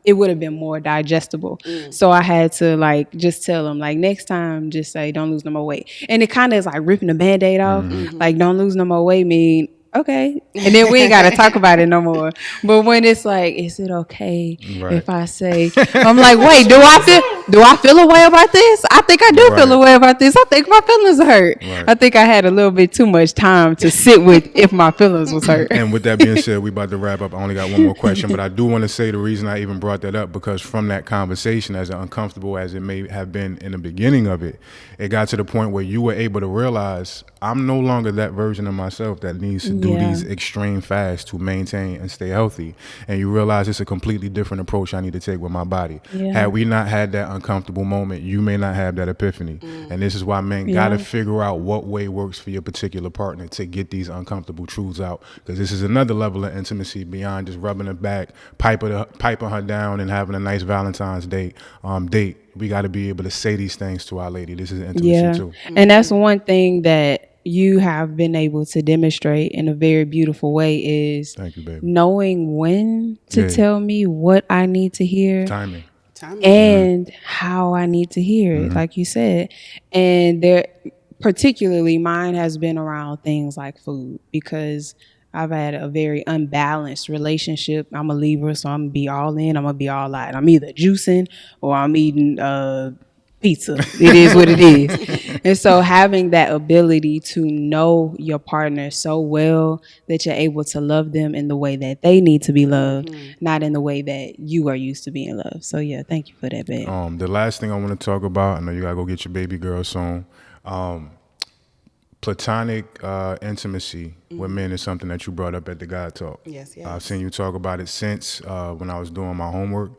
it would have been more digestible. So I had to like just tell him like, next time just say don't lose no more weight. And it kind of is like ripping the Band-Aid off. Like don't lose no more weight mean okay. And then we ain't got to talk about it no more. But when it's like, is it okay Right. if I say, I'm like, wait, do I feel a way about this? I think I do feel a Right. way about this. I think my feelings are hurt. Right. I think I had a little bit too much time to sit with if my feelings was hurt. And with that being said, we about to wrap up. I only got one more question, but I do want to say the reason I even brought that up, because from that conversation, as uncomfortable as it may have been in the beginning of it, it got to the point where you were able to realize I'm no longer that version of myself that needs to do Yeah. these extreme fasts to maintain and stay healthy. And you realize it's a completely different approach I need to take with my body. Yeah. Had we not had that uncomfortable moment, you may not have that epiphany. And this is why men gotta figure out what way works for your particular partner to get these uncomfortable truths out. Because this is another level of intimacy beyond just rubbing her back, piping her down, and having a nice Valentine's Day date. We got to be able to say these things to our lady. This is intimacy too. And that's one thing that you have been able to demonstrate in a very beautiful way is Thank you, baby. knowing when to Yeah. tell me what I need to hear Timing. and how I need to hear it, like you said. And there, particularly mine has been around things like food, because I've had a very unbalanced relationship. I'm a Libra, so I'm gonna be all in, I'm gonna be all out. I'm either juicing or I'm eating pizza. It is what it is. And so having that ability to know your partner so well that you're able to love them in the way that they need to be loved, not in the way that you are used to being loved. So yeah, thank you for that, babe. The last thing I want to talk about, I know you gotta go get your baby girl soon. Platonic intimacy with men is something that you brought up at the God Talk. Yes, yes. I've seen you talk about it since when I was doing my homework.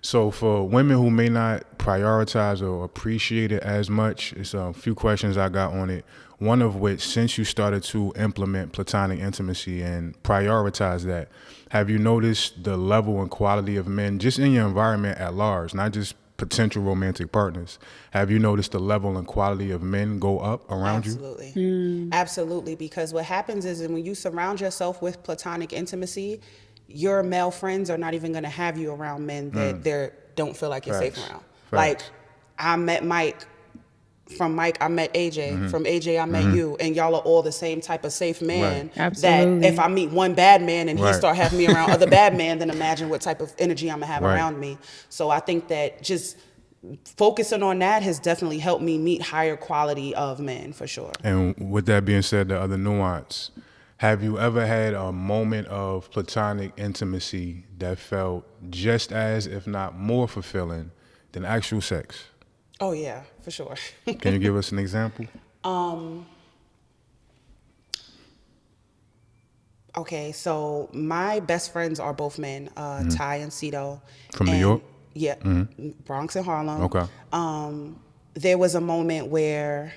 So for women who may not prioritize or appreciate it as much, it's a few questions I got on it. One of which, since you started to implement platonic intimacy and prioritize that, have you noticed the level and quality of men just in your environment at large, not just potential romantic partners? Have you noticed the level and quality of men go up around you? Absolutely. Absolutely. Because what happens is when you surround yourself with platonic intimacy, your male friends are not even going to have you around men that they don't feel like you're safe Facts. around. Facts. Like, I met Mike. From Mike, I met AJ. From AJ, I met you. And y'all are all the same type of safe man. Right. Absolutely. That if I meet one bad man and he Right. start having me around other bad men, then imagine what type of energy I'm going to have Right. around me. So I think that just focusing on that has definitely helped me meet higher quality of men, for sure. And with that being said, the other nuance, have you ever had a moment of platonic intimacy that felt just as, if not more fulfilling than actual sex? Oh yeah, for sure. Can you give us an example? Okay, so my best friends are both men, Ty and Cito. From New York? Yeah, Bronx and Harlem. Okay. There was a moment where,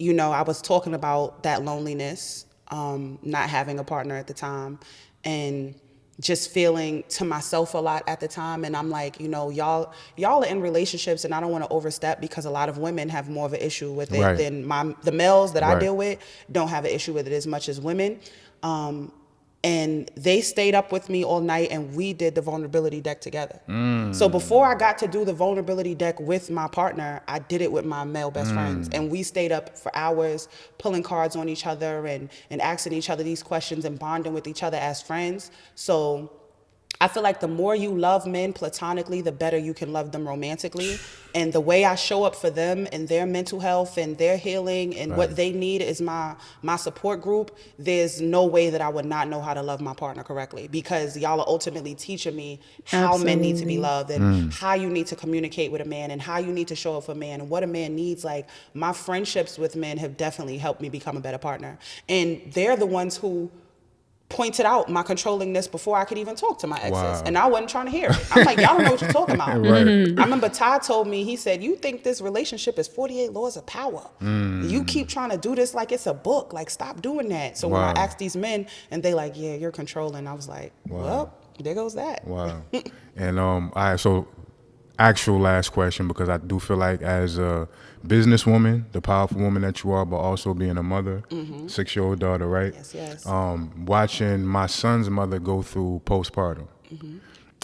I was talking about that loneliness, not having a partner at the time, and just feeling to myself a lot at the time. And I'm like, y'all are in relationships, and I don't want to overstep, because a lot of women have more of an issue with it Right. than the males that I Right. deal with don't have an issue with it as much as women. And they stayed up with me all night, and we did the vulnerability deck together. So before I got to do the vulnerability deck with my partner, I did it with my male best friends. And we stayed up for hours pulling cards on each other and asking each other these questions and bonding with each other as friends. So I feel like the more you love men platonically, the better you can love them romantically. And the way I show up for them and their mental health and their healing and what Right. they need is my support group. There's no way that I would not know how to love my partner correctly, because y'all are ultimately teaching me how men need to be Absolutely. loved and how you need to communicate with a man and how you need to show up for a man and what a man needs. Like, my friendships with men have definitely helped me become a better partner. And they're the ones who pointed out my controllingness before I could even talk to my exes. Wow. And I wasn't trying to hear it. I'm like, y'all don't know what you're talking about. Right. I remember Ty told me, he said, you think this relationship is 48 laws of power. You keep trying to do this like it's a book. Like, stop doing that. So when I Wow. asked these men and they like, yeah, you're controlling, I was like, well, there goes that. Wow. And all right, so actual last question, because I do feel like as a businesswoman, the powerful woman that you are, but also being a mother, 6-year-old daughter, right? Yes, yes. Watching my son's mother go through postpartum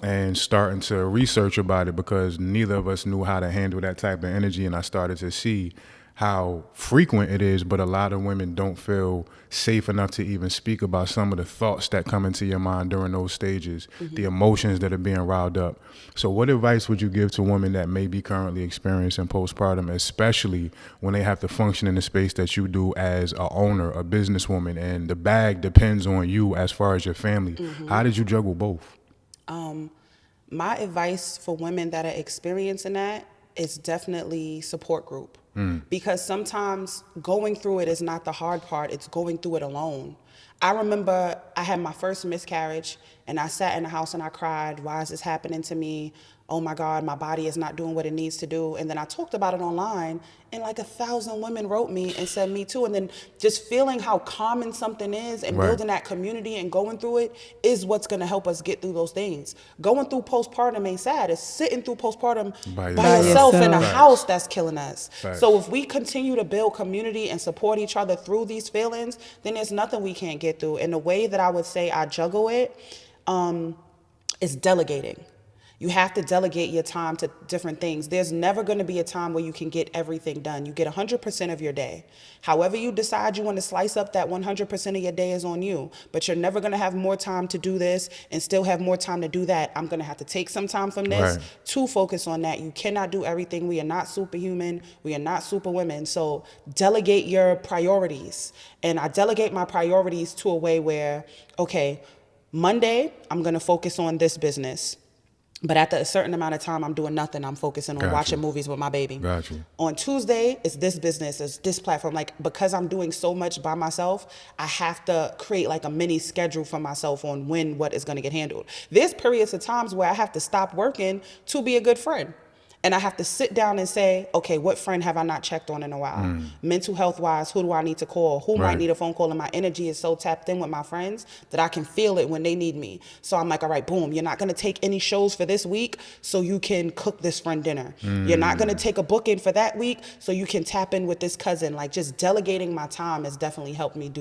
and starting to research about it, because neither of us knew how to handle that type of energy, and I started to see how frequent it is, but a lot of women don't feel safe enough to even speak about some of the thoughts that come into your mind during those stages, the emotions that are being riled up. So what advice would you give to women that may be currently experiencing postpartum, especially when they have to function in the space that you do as a owner, a businesswoman, and the bag depends on you as far as your family? How did you juggle both? My advice for women that are experiencing that is definitely support group. Because sometimes going through it is not the hard part, it's going through it alone. I remember I had my first miscarriage and I sat in the house and I cried, why is this happening to me? Oh my God, my body is not doing what it needs to do. And then I talked about it online and like 1,000 women wrote me and said me too. And then just feeling how common something is and Right. building that community and going through it is what's gonna help us get through those things. Going through postpartum ain't sad. It's sitting through postpartum By by yourself. yourself in a Facts. house that's killing us. Facts. So if we continue to build community and support each other through these feelings, then there's nothing we can't get through. And the way that I would say I juggle it is delegating. You have to delegate your time to different things. There's never going to be a time where you can get everything done. You get 100% of your day. However you decide you want to slice up that 100% of your day is on you. But you're never going to have more time to do this and still have more time to do that. I'm going to have to take some time from this Right. to focus on that. You cannot do everything. We are not superhuman. We are not superwomen. So delegate your priorities. And I delegate my priorities to a way where, okay, Monday, I'm going to focus on this business. But after a certain amount of time, I'm doing nothing. I'm focusing on Got watching you. movies with my baby. Got you. On Tuesday, it's this business, it's this platform. Like, because I'm doing so much by myself, I have to create like a mini schedule for myself on when what is going to get handled. There's periods of times where I have to stop working to be a good friend. And I have to sit down and say, okay, what friend have I not checked on in a while? Mental health wise, who do I need to call? Who might Right. need a phone call? And my energy is so tapped in with my friends that I can feel it when they need me. So I'm like, all right, boom, you're not going to take any shows for this week so you can cook this friend dinner. You're not going to take a booking for that week so you can tap in with this cousin. Like, just delegating my time has definitely helped me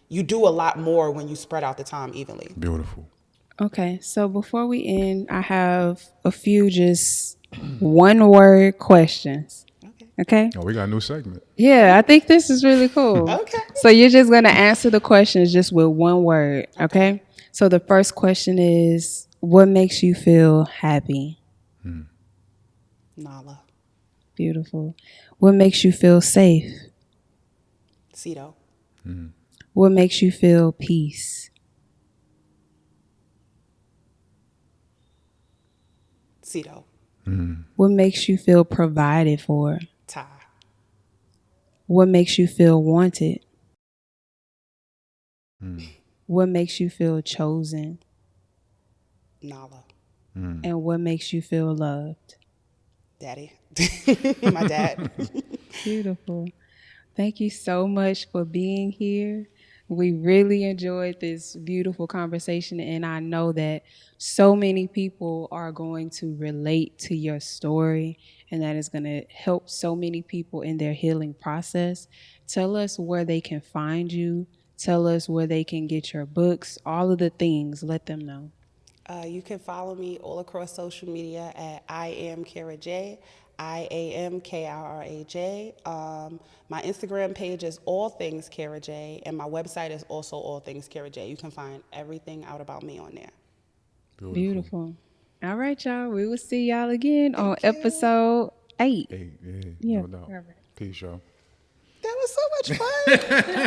you do a lot more when you spread out the time evenly. Beautiful. Okay, so before we end, I have a few just one word questions. Okay. Okay? Oh, we got a new segment. Yeah, I think this is really cool. Okay. So you're just going to answer the questions just with one word. Okay? So the first question is, what makes you feel happy? Nala. Beautiful. What makes you feel safe? Cito. What makes you feel peace? Cito. What makes you feel provided for? Ty. What makes you feel wanted? What makes you feel chosen? Nala. And what makes you feel loved? Daddy. My dad. Beautiful. Thank you so much for being here. We really enjoyed this beautiful conversation, and I know that so many people are going to relate to your story, and that is going to help so many people in their healing process. Tell us where they can find you. Tell us where they can get your books, all of the things. Let them know. You can follow me all across social media at I am Kara J. IAMKRRAJ. My Instagram page is All Things Kara J, and my website is also All Things Kara J. You can find everything out about me on there. Beautiful. All right, y'all. We will see y'all again on Thank you. episode 8. Hey, Yeah. no doubt. All right. Peace, y'all. That was so much fun.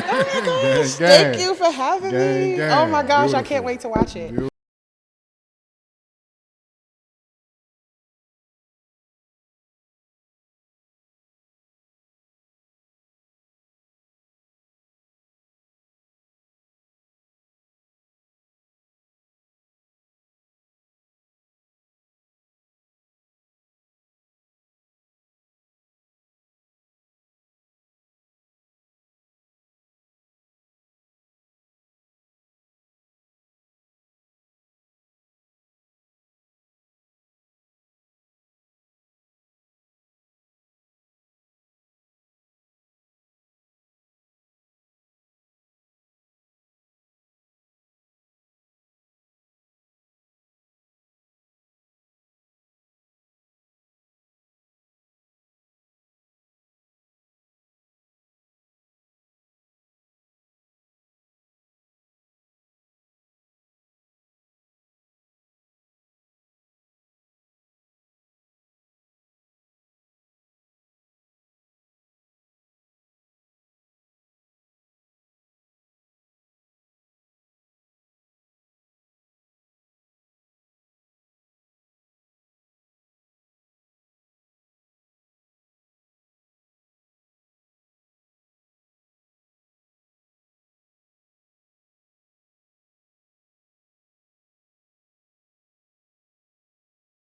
Oh my gosh. Gang, gang. Thank you for having Gang, me. gang. Oh my gosh, I Beautiful. can't wait to watch it.